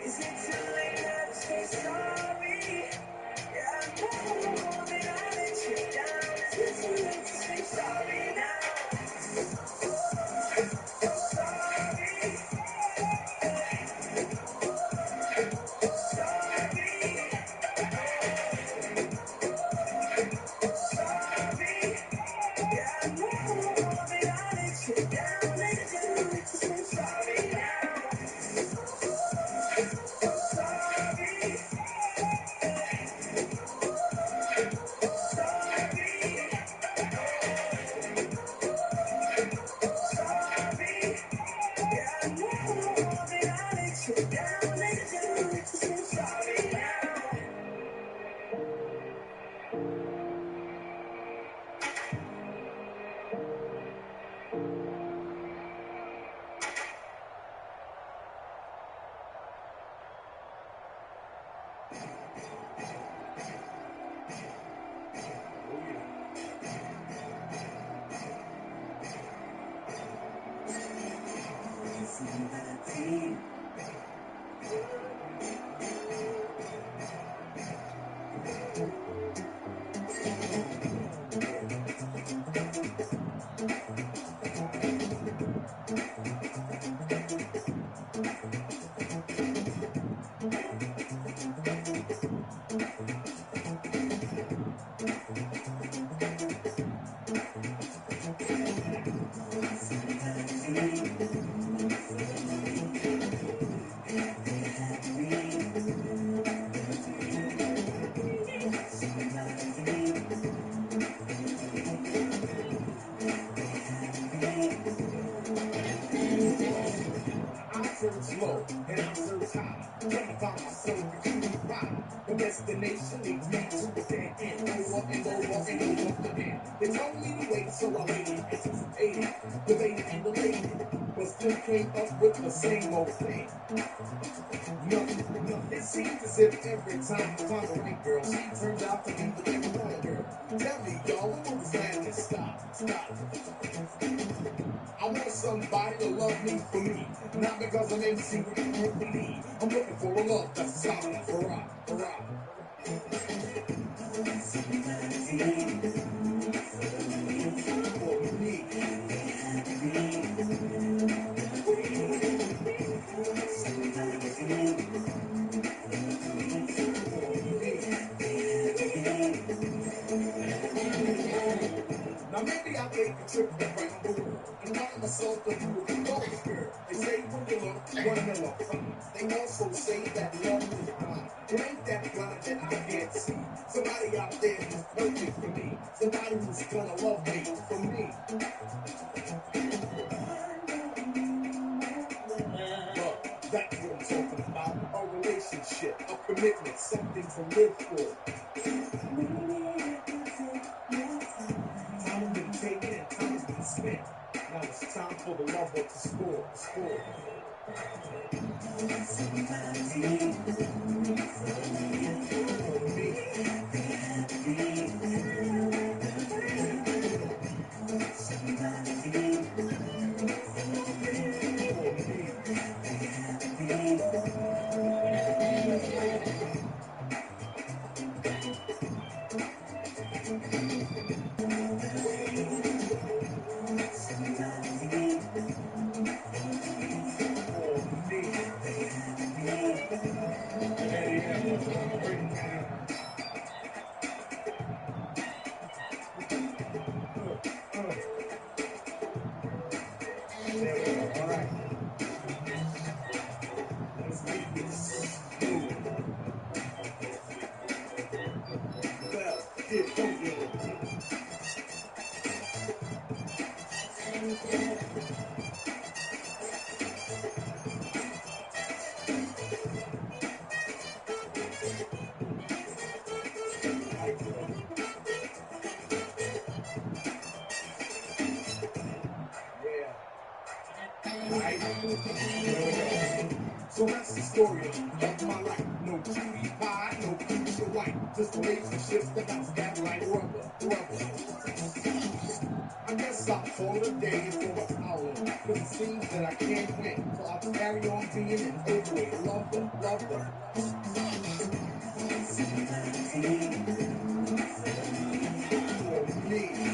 Is it too late now to say sorry? Yeah, I know that I let you down. Is it too late to say sorry now? Sorry, sorry. Yeah, I know that I let you down. Is it too late to say sorry now? Sorry, sorry, sorry. Yeah, I know that I let you down. Is it too late to say sorry now? I search low and I search high. Trying to find myself a cutie pie. The destination leads me to a dead end. Over and over and over again. They told me to wait, so I waited, anticipated, debated and debated, but still came up with the same old thing. Nothing. It seems as if every time I find a right girl, she turns out to be the next wrong girl. Tell me, y'all, when was madness stop? I want somebody to love me for me, not because I'm MC with a purple lead. I'm looking for a love that's solid, hurrah. For me. Now maybe I'll take a trip around the world and find myself a beautiful golden girl. They say when you look, one will look. They also say that love is blind. It ain't that blind that I can't see. Somebody out there who's perfect for me. Somebody who's gonna love me for me. Love, that's what I'm talking about. A relationship, a commitment, something to live for. Time has been taken and time has been spent. Now it's time for the lover to score. shit, don't you? So that's the story of my life. No cutie pie, no future white. Just relationships that bounce back like rubber. I guess I'll call it a day for an hour. But it seems that I can't win. So I'll carry on being an overweight lover. For me.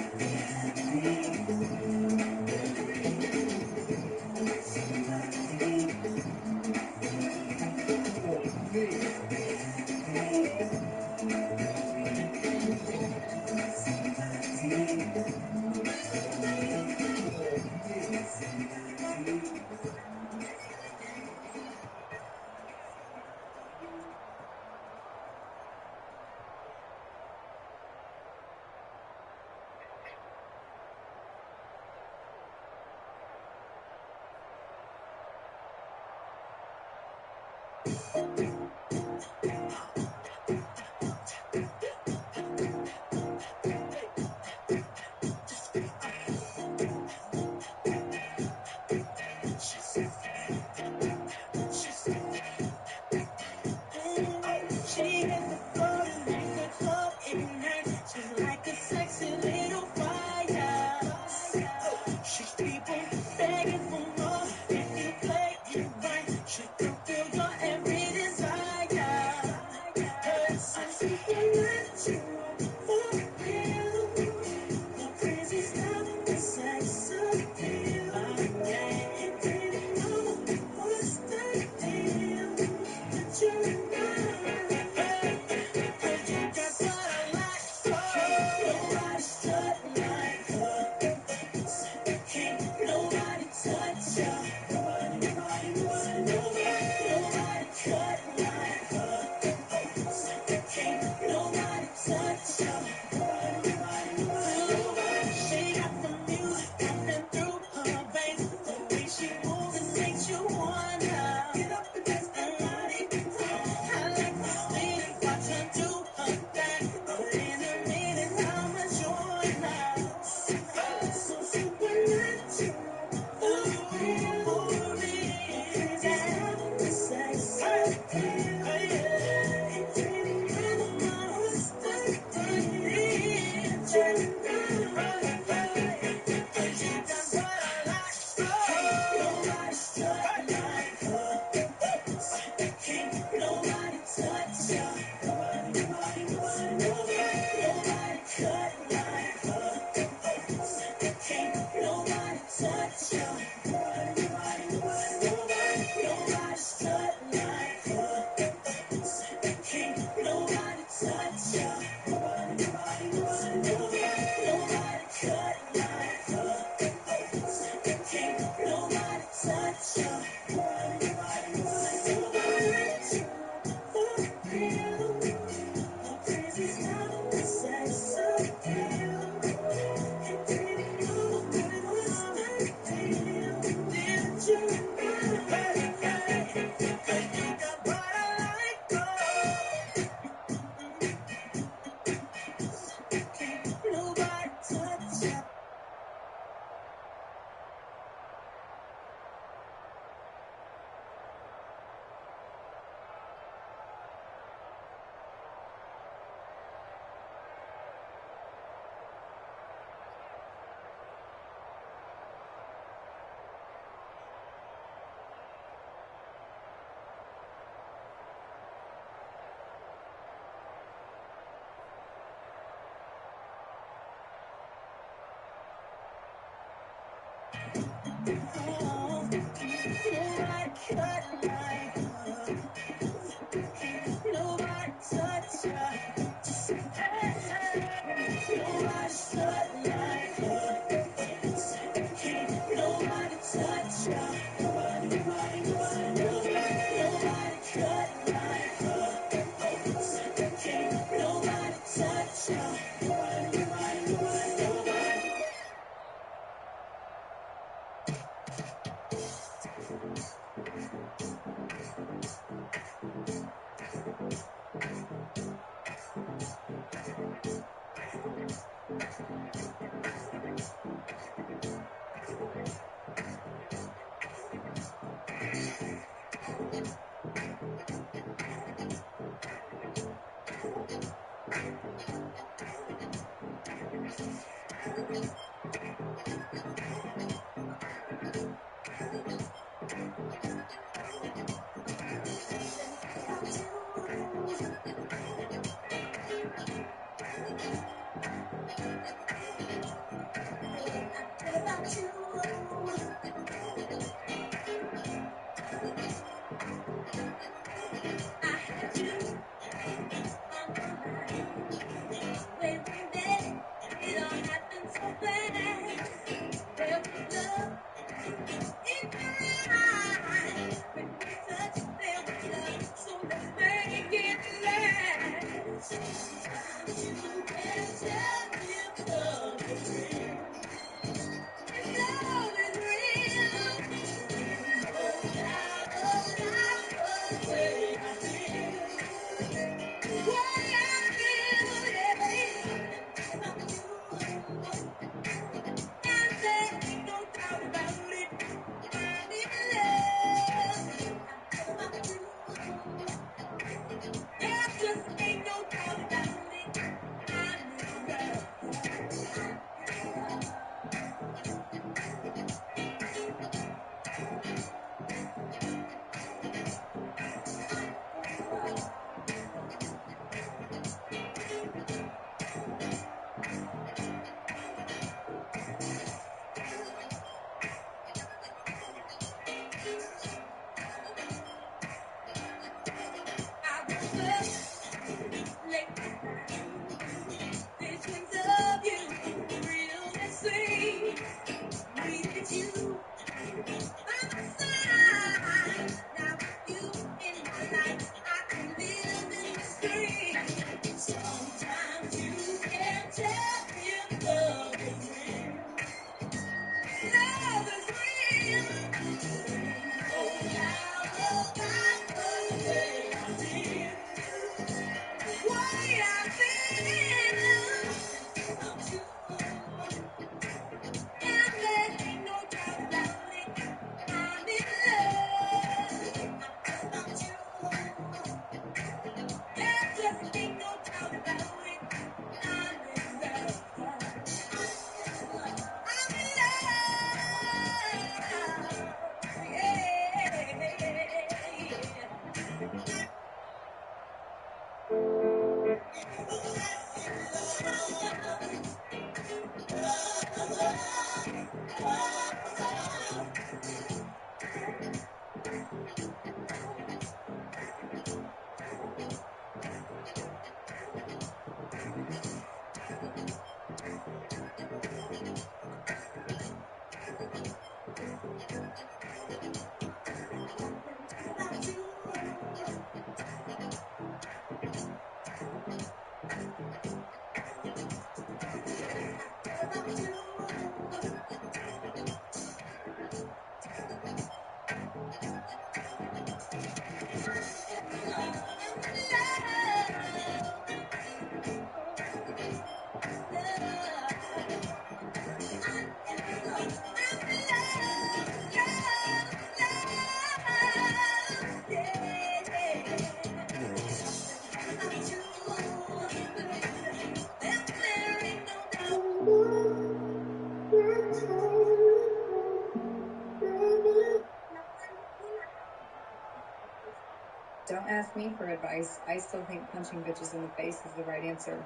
Don't ask me for advice. I still think punching bitches in the face is the right answer.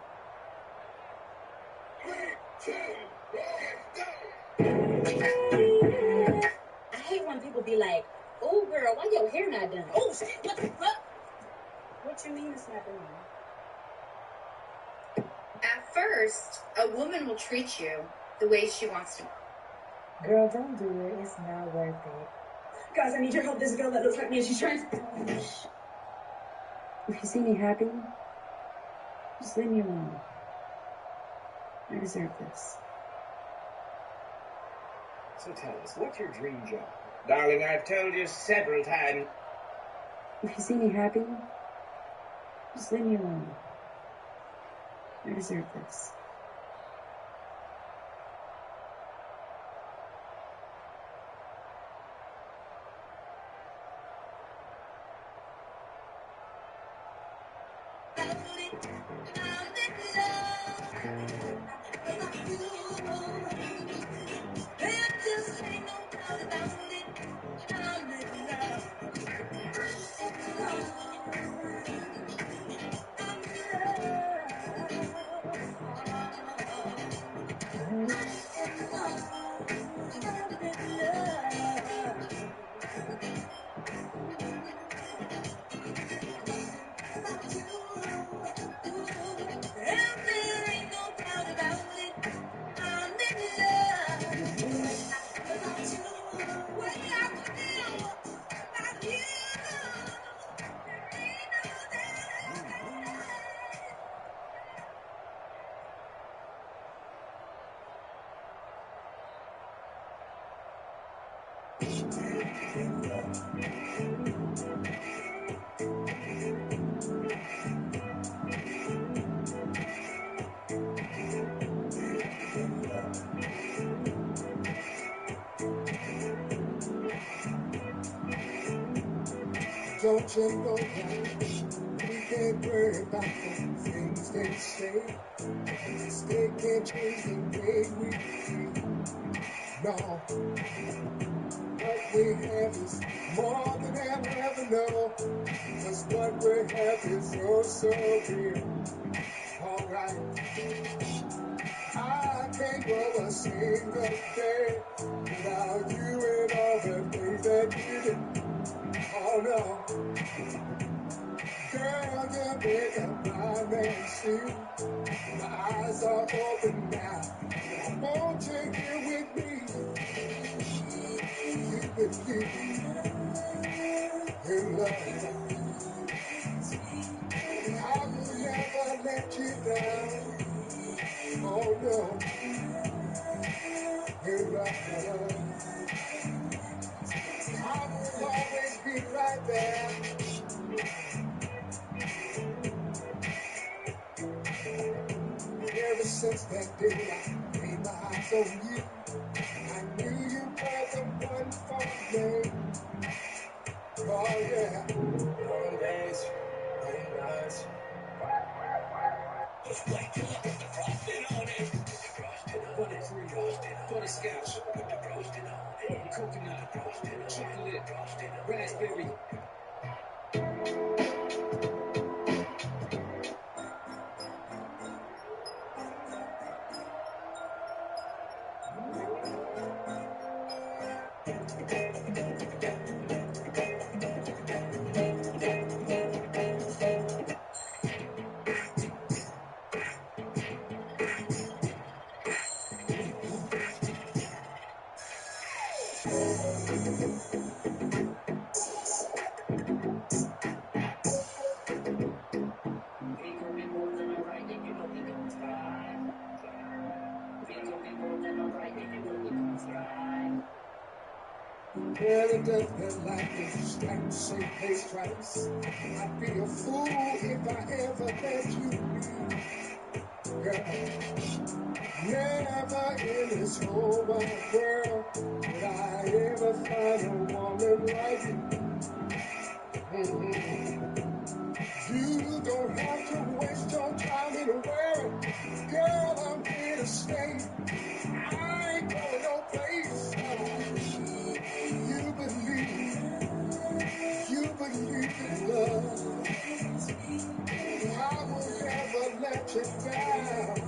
3, 2, 1, go! I hate when people be like, "Oh, girl, why your hair not done?" Oh, shit, what the fuck? What you mean it's not done? At first, a woman will treat you the way she wants to. Girl, don't do it. It's not worth it. Guys, I need your help. There's a girl that looks like me and she's trying to... If you see me happy, just leave me alone. I deserve this. So tell us, what's your dream job? Darling, I've told you several times. If you see me happy, just leave me alone. I deserve this. Don't you know that we can't worry about the things they say? They can't change the way we feel. No, what we have is more than ever know. Cause what we have is oh so real. Alright, I can't go a single day without you and all the things that you did. Oh no, girl, you make a blind man see. My eyes are open now. I won't take you with me. You believe in love. I will never let you down. Oh no, in love. I will always be right there. Ever since that day I laid my eyes on you, I knew you were the one for me. Oh yeah. Long days, long nights. Just wait till I put the frosting on it. Put the frosting on it. Frosting on it. Butterscotch. Put the frosting on it. Coconut. Frosting on it. Chocolate. Frosting on it. Raspberry. Well, it does feel like this strike the same place twice. I'd be a fool if I ever let you be. Girl, never in this whole wide world would I ever find a woman like you. You don't have to waste your time in a world. Girl, I'm here to stay. I ain't going no place. You believe in love. Check it out,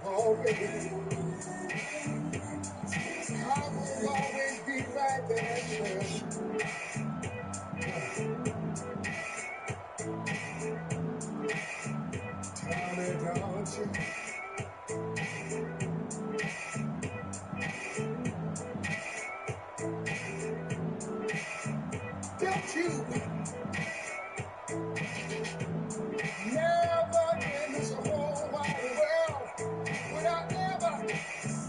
already. I will always be right there. Tommy, don't you? Don't you? Never in this whole wide world would I ever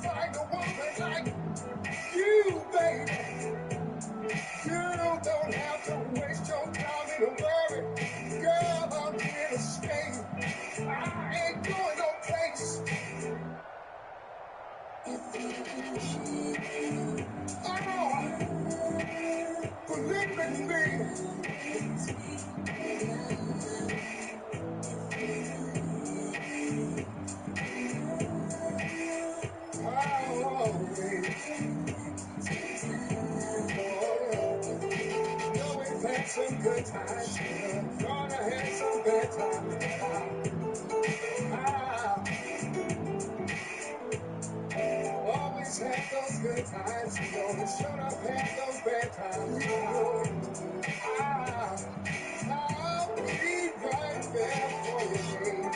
find a woman like you, baby. You don't have to waste your time in a worry. Girl, I'm here to stay. I ain't going no place. Oh, believe in me. We've had some good times. Gonna have some bad times. Always had those good times. Gonna should have had those bad times. I'll be right there for you.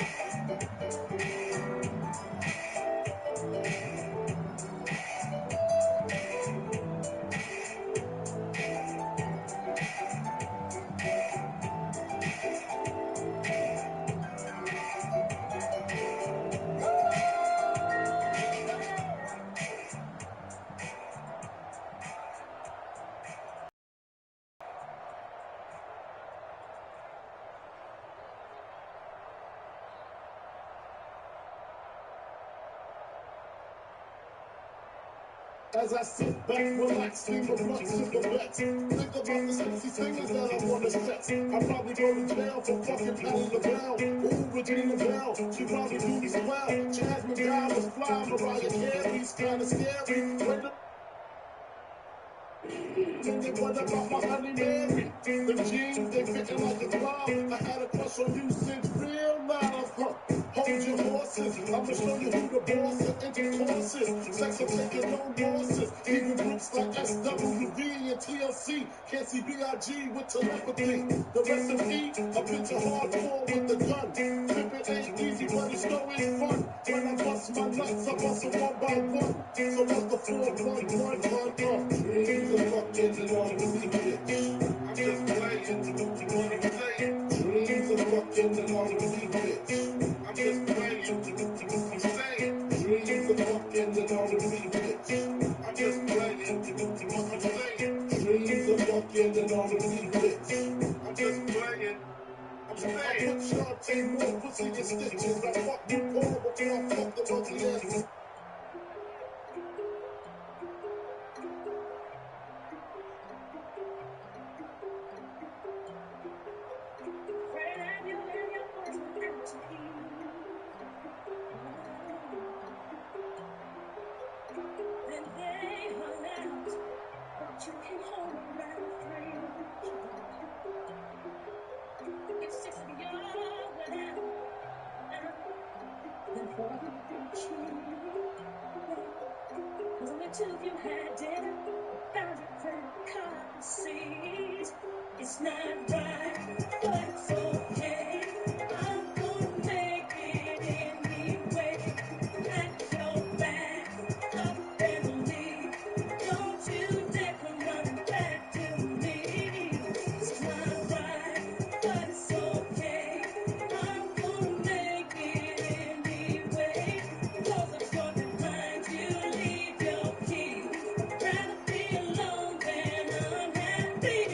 As I sit back, relax, think of what's in the bets. Think about the sexy singers that I want to sex. I probably go to jail for fucking Patti LaBelle. Ooh, Regina Belle, she probably do me swell. Jasmine Guy was fly, Mariah Carey's kinda scary. What about my honey Mary? The jeans, they fitting like a glove. I had a crush on you since real love. Hold your horses, I'ma show you who the boss is. Intercourses, sex will taking no losses. Even groups like SWV and TLC can't see B.I.G. with telepathy. The recipe, a picture hardcore with the gun. Pimpin' ain't easy, but it's no it's fun. When I bust my nuts, I bust them one by one. So what's the 411 gun? Dreams of fucking and all the bitch. I'm just playing, you wanna play it? Dreams of fucking and all the bitch. I'm just playing, I'm saying. Dreams of fucking and all the bitch. I'm just playing, I'm saying. Dreams of fucking and all the bitch. I'm just playing. I put your team more pussy and stitches. I fuck you all before I fuck the ugly ass. Then they hung out, but you came home around 3. If 6 of y'all went out, then 4 of you cheated. Cause only 2 of you had dinner, found your credit card receipts. It's not right, but it's okay. I'm gonna make it anyway. Pack your bags up and leave. Don't you dare come running back to me. It's not right, but it's okay. I'm gonna make it anyway. Close the door behind you, leave your key. I'd rather be alone than unhappy.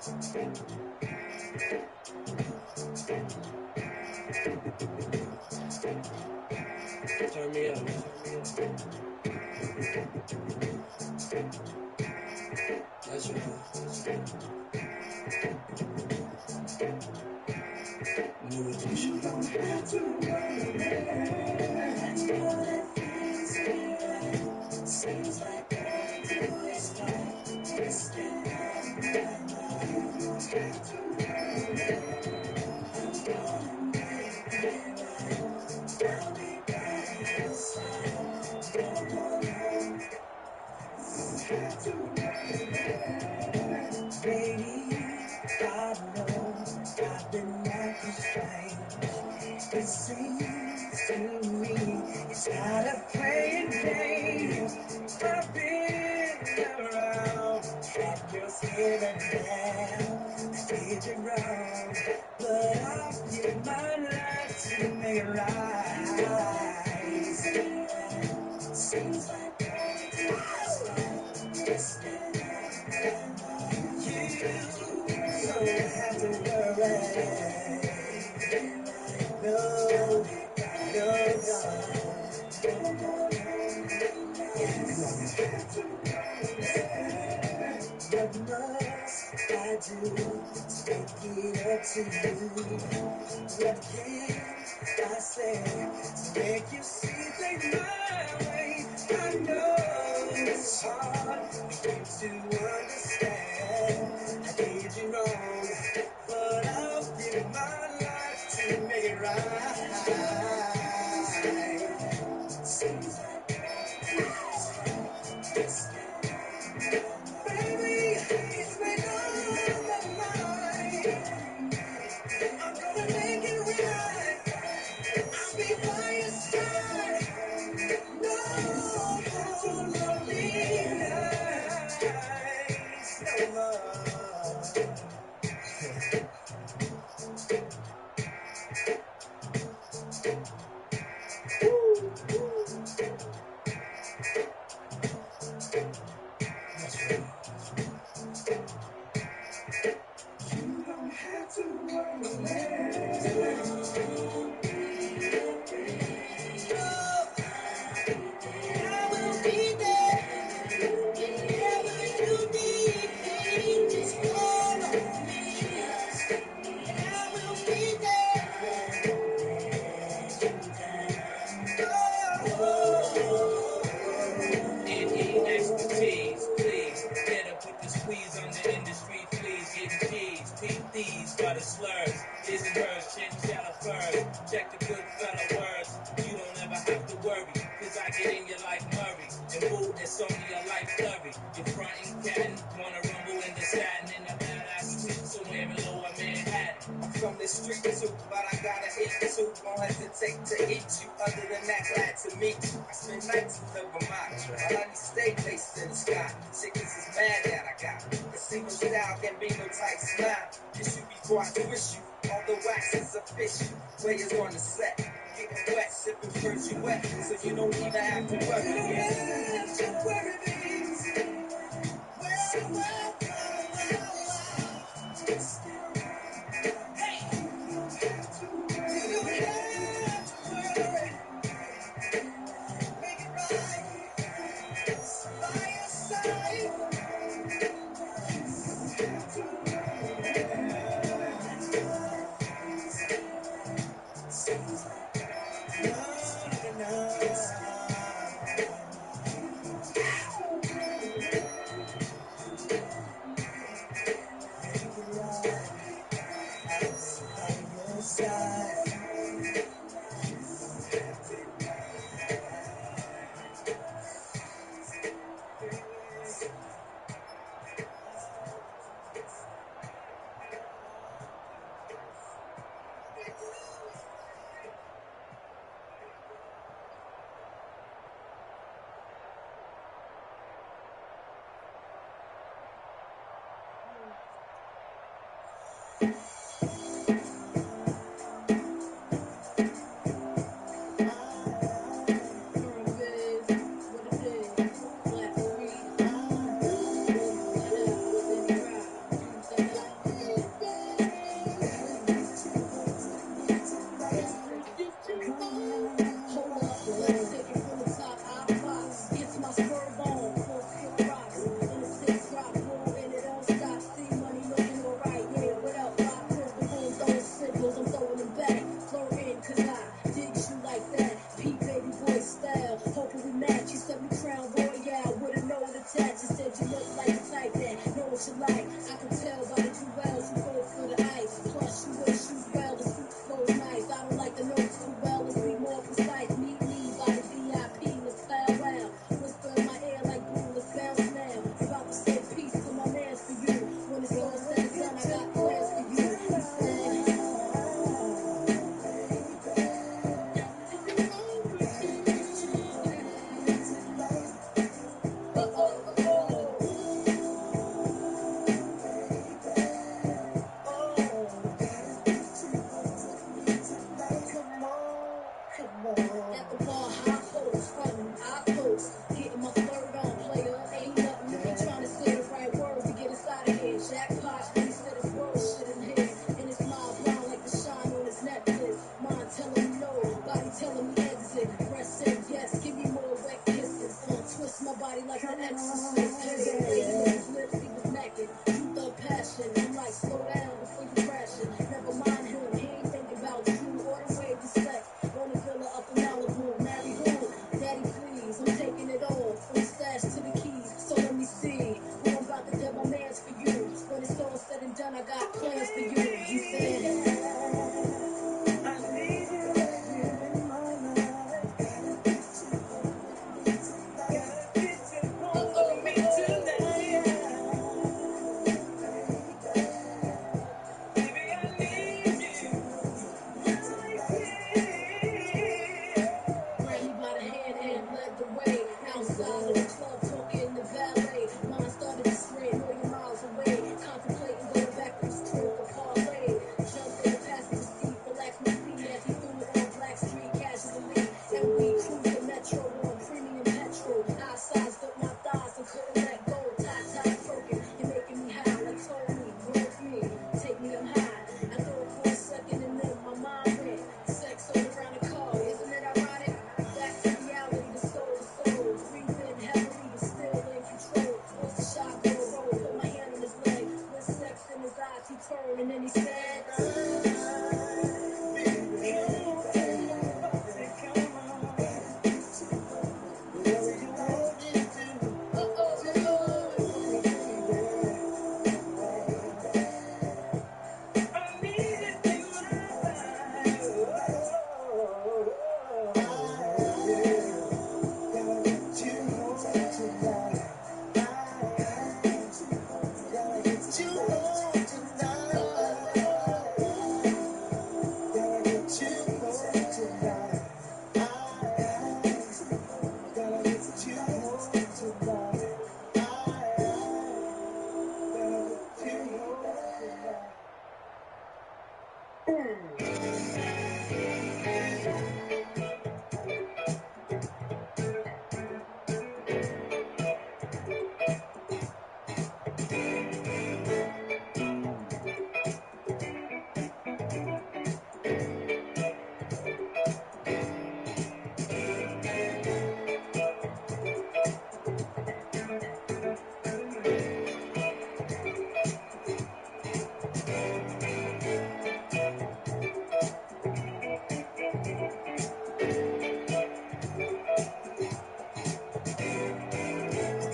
Turn me up. That's right. New edition. You don't have to seems like all you do is baby, I know I've been acting strange. It seems to me it's not a playing games. I've been around, had girls here and there. I did you wrong, but I'll give my life to make it right. Seems like it's you don't have to worry. No, what must I do to make it up to you? What can I say to make you see things my way? I know it's hard for you to understand. I did you wrong, but I'll give my life to make it right. Seems like baby, it's been on my mind. I'm gonna make it right. I'll be by your side. No lonely nights, no more. That's right. You don't have to worry. I will be there whenever you need me. Just call on me, and I will be there. Any expertise, please. Better put the squeeze on the industry, please. Getting keys, peep these by the slurs. His and hers, chinchilla furs. Check the good fella words. You don't ever have to worry, cause I get in you like Murray. And boo, it's only a light flurry. You're frontin', cattin', wanna rumble in the satin in the badass suite somewhere in lower Manhattan. I'm from the street too, but I gotta eat too. Won't hesitate to eat you. Other than that, glad to meet you. I spend nights in the Vermont. My honey stay placed in the sky. Sickness is mad that I got. A single style can be no tight smile. Kiss you before I twist you. All the wax is official. Players on the set. Getting wet, sipping first you wet. So you don't even have to worry. You don't have to worry, baby. Well. Hey! You don't have to worry. Make it right. By your side. body like an exorcist. Hey, blazing in his lips, he was macking. You thug passion. I'm like, slow down before you crashing. Never mind him, he ain't thinking about you or the way you sex. On the villa up in Malibu, marry who? Daddy, please, I'm taking it all from the stash to the keys. So let me see, what I'm about to get my mans for you. When it's all said and done, I got plans for you. You said, I need you in my life. Gotta get you home for me tonight. Baby, I need you. Grabbed me by the hand and led the way. Outside of the club, talking to valet. Mine started to stray a million miles away. Contemplating going back through stroke or parlay. Jumped in the passenger seat, relaxed my feet as he threw it on Black Street casually. And we cruised the metro on premium petrol. I sized up my thighs and couldn't let go. Top broken, you're making me high. Like told me, broke me, take me up high. I thought for a second and then my mind went. Sex all around the car, isn't it ironic? Back to reality, the soul to soul. Breathing heavily, but still in control. Force the shot, go roll. Put my hand on his leg. With sex in his eyes, he turned and then he said,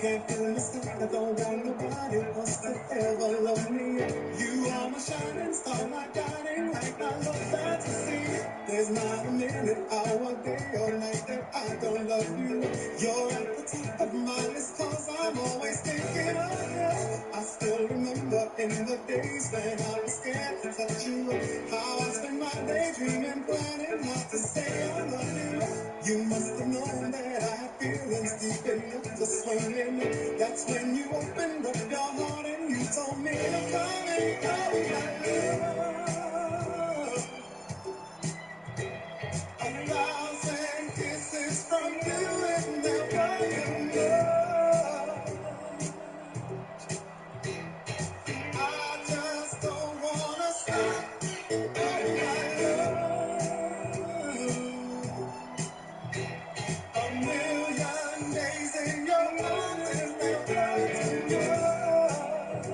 can't feel myself, I don't want nobody else to ever love me. You are my shining star, my guiding light, I love fantasy. There's not a minute, hour, day or night that I don't love you. You're at the top of my list, cause I'm always thinking of you. I still remember in the days when I was scared to touch you, how I spent my day dreaming, planning not to say I love you. You must have known that I had feelings deep enough to swim in. That's when you opened up your heart and you told me to come and go, my love. 1,000 kisses from you and never enough. I just don't wanna stop, oh my love. A million days in your arms is never enough.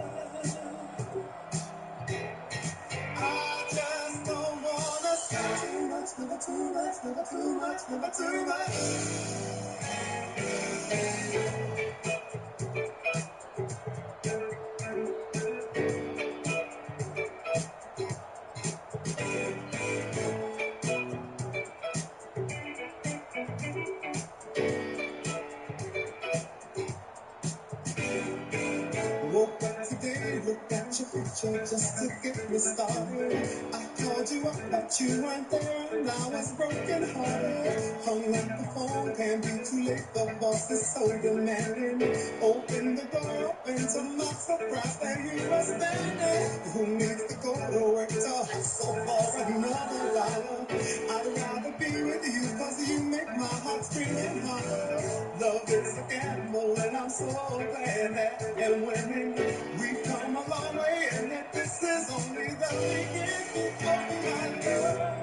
I just don't wanna stop. Too much, never too much, never too much, never too much. Woke up today, looked at your picture just to get me started. I called you up, but you weren't there, and I was broken hearted. Hung up the phone, can't be too late, the boss is so demanding. Open the door up, and to my surprise, there you were standing. Who needs to go to work to hustle for another dollar? I'd rather be with you, cause you make my heart scream and holler. Love is a gamble, and I'm so glad that you're winning. We've come a long way, and that this is only the beginning of my love.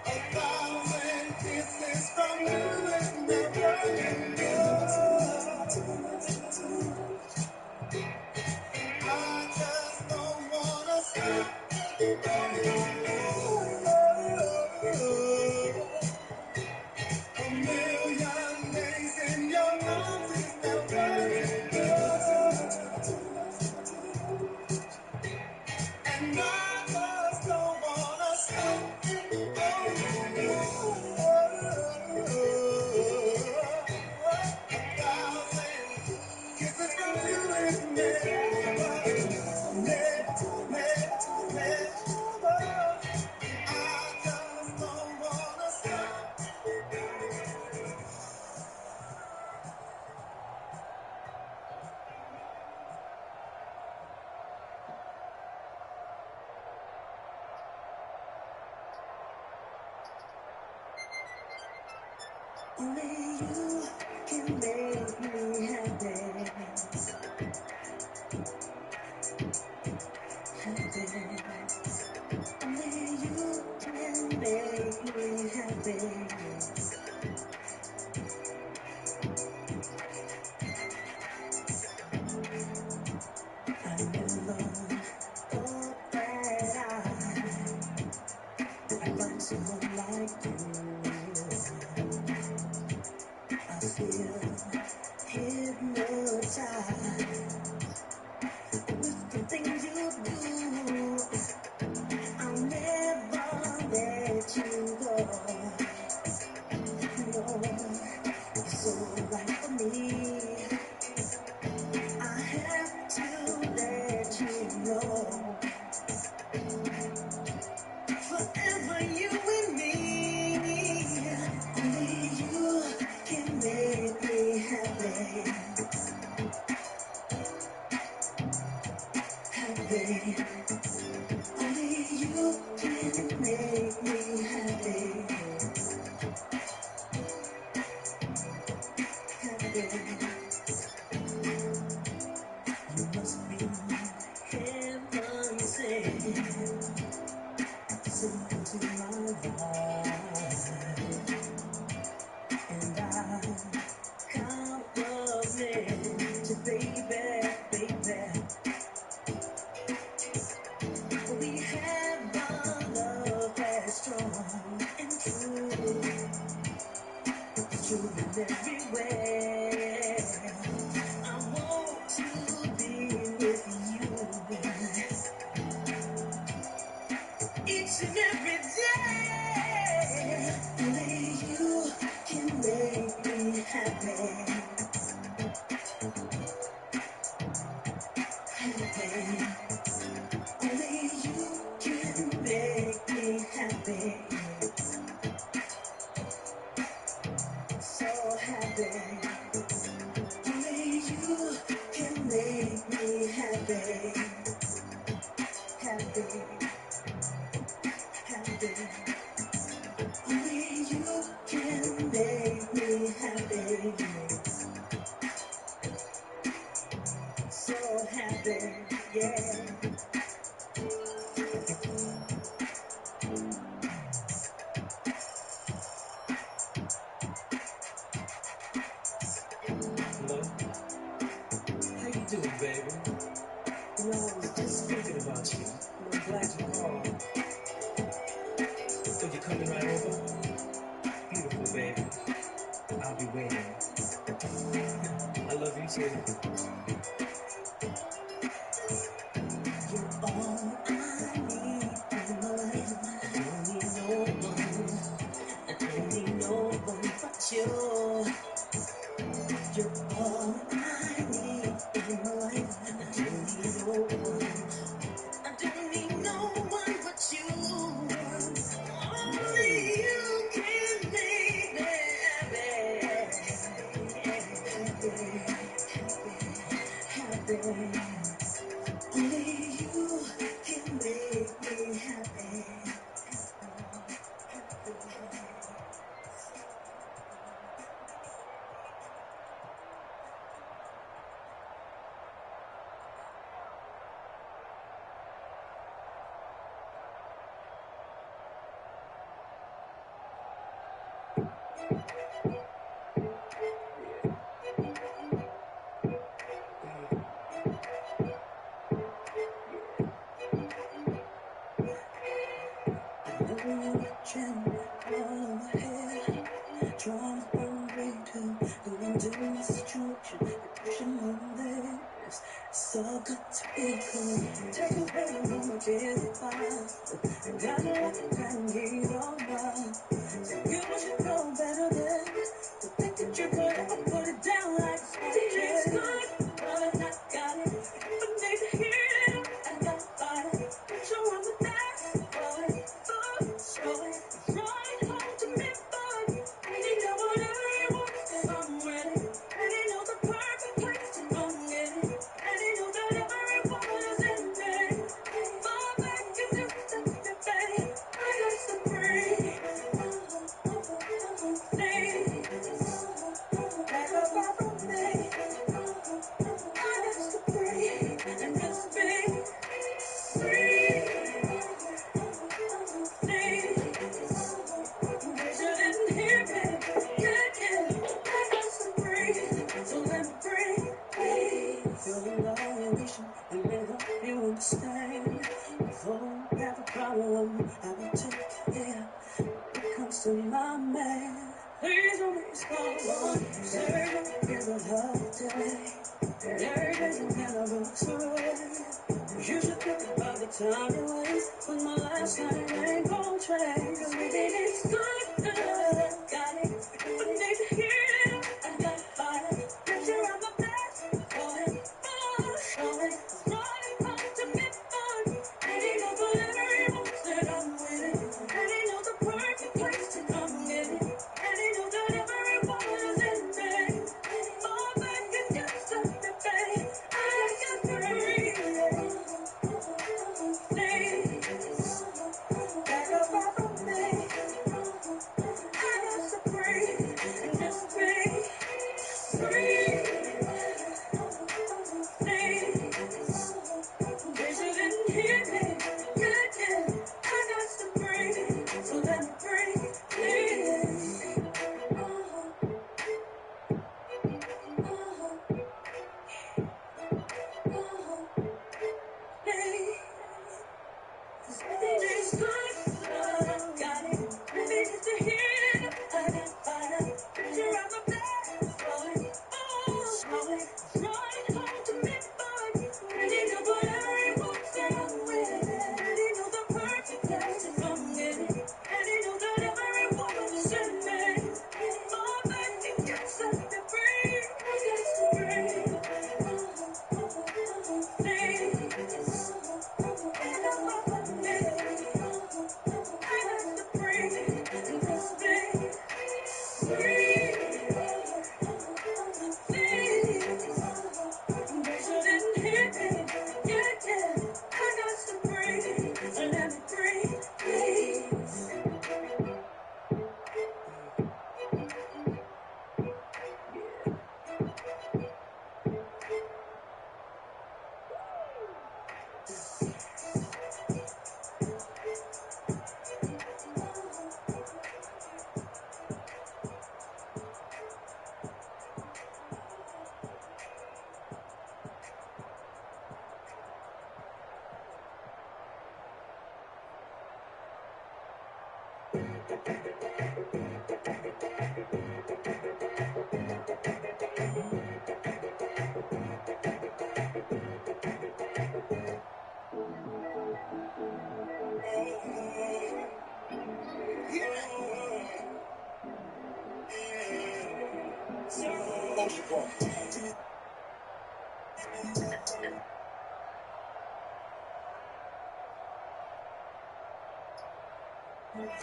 1,000 kisses from you. Only you can make me happy. Only you can make me happy. I never thought that I'd find someone like you. I feel hypnotized with the things you do. I'll never let you go. No, you're so right for me. I have to let you know. Forever you and me. Only you can make me happy. Happy. Only you can make me happy. Happy. You must be heaven sent. Sent into my life. And I compliment you, baby, baby. We have a love that's strong and true. It's true in every way. I want to be with you each and every day. Only you can make me happy. Happy. Only you can make me happy. So happy. Only you can make me happy. Happy. Happy. Only you can make me happy. So happy, yeah. Hello? How you doing, baby? You know, I was just thinking about you. I'm glad you called. So you coming right over? Beautiful, baby. I'll be waiting. I love you too. You're all I need in my life. I don't need no one. I don't need no one but you. You're all I need in my life. I don't need no one. I don't need no one but you. Only you can make me happy. Only you can make me happy. Trying to find a way to go into the situation. The pushing on this. It's all got to be cool. Take away all my busy thoughts. And I know I can kind of get all mine. So you should know better than to think that you're gonna put it down like it's it's good, but I got it. If I need to hear it, I got to fight it. Show up with that, boy. Show it. Right home to me, boy. You know whatever you want, if I'm ready. And you know the perfect place to go get it. And you know that everyone is in there. Fall back and just let me, baby. I got to breathe. There's a holiday, and every day's a anniversary. You should think about the time you waste when my last night ain't gon' change. Cause we did it good, got it. I need to hear it, I got fire. Picture of my best, going showing. Running home to me fun. And he knows whatever he wants that I'm with it. And he knows the perfect place to come get it. And he knows that every woman is in bed. Oh, baby, just stop the pain. I got free. Back up off of me. I got to breathe and just be free. They shouldn't hear me. Yeah. I got to breathe, so let me breathe, please. DJ's good, got it. Maybe just to hear it, I got fire. Picture of my bed, rolling, rolling, rolling home to me, fun. And he knows whatever he wants that I'm with it. And he knows the perfect place to come get it. And he knows that every woman is in me. Oh, baby, get set to breathe, get to breathe.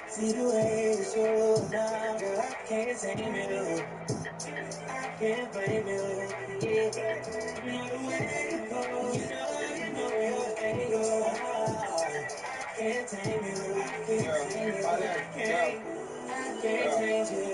See the way you show now, girl, I can't tame you. I can't blame you. Yeah, you know the way you go, you know your angle. I can't tame you. I can't tame you. I can't change you.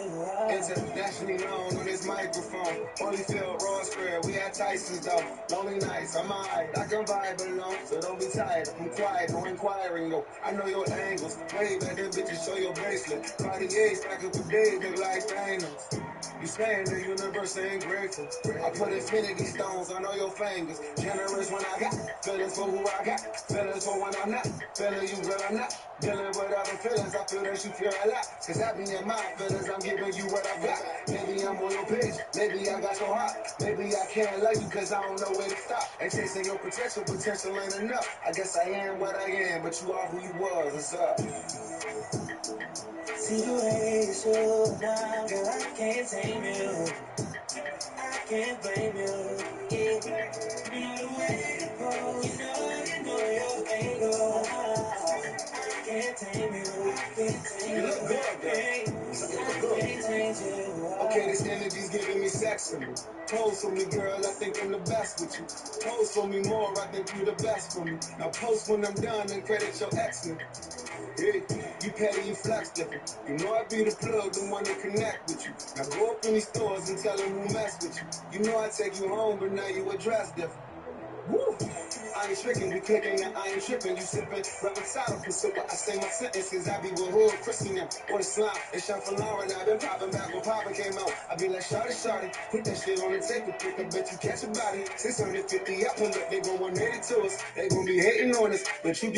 Internationally known on this microphone. Holyfield, Raw Square, we at Tyson's though. Lonely nights, I'm alright, I can vibe alone. So don't be tired, I'm quiet, no inquiring though. I know your angles, wave at them bitches, show your bracelet. Cartier, stack up for days, look like Thanos. You saying the universe ain't grateful. I put infinity stones on all your fingers. Generous when I got feelings for who I got. Feelings for when I'm not. Feeling you, girl, I'm not. Dealing with other feelings, I feel that you feel a lot. Cause I be in my feelings, I'm giving you what I got. Maybe I'm on your page, maybe I got your heart. Maybe I can't love you cause I don't know where to stop. And chasing your potential ain't enough. I guess I am what I am, but you are who you was, what's up? See the way you show now, girl, I can't tame you. I can't blame you. Yeah, you know the way to go. You know your angle. I can't tame you. I can't tame you. You look good, girl. I can't change you. Okay, this energy's giving me sex for me. Pose for me, girl, I think I'm the best with you. Pose for me more, I think you the best for me. Now post when I'm done and credit your excellence. Hey, you petty, you flex different. You know I be the plug, the one to connect with you. Now go up in these stores and tell them who mess with you. You know I take you home, but now you address different. Woo! I ain't tricking, we clicking, and I ain't tripping. You sipping, reposado, consider I say my sentences. I be with hood, Chrissy them, or the slime. It's shot for Lauren, I been popping back when Papa came out. I be like, shawty, put that shit on the table, quick, I bet you catch a body. 650, I pull up, they gon' 180 to us. They gon' be hating on us, but you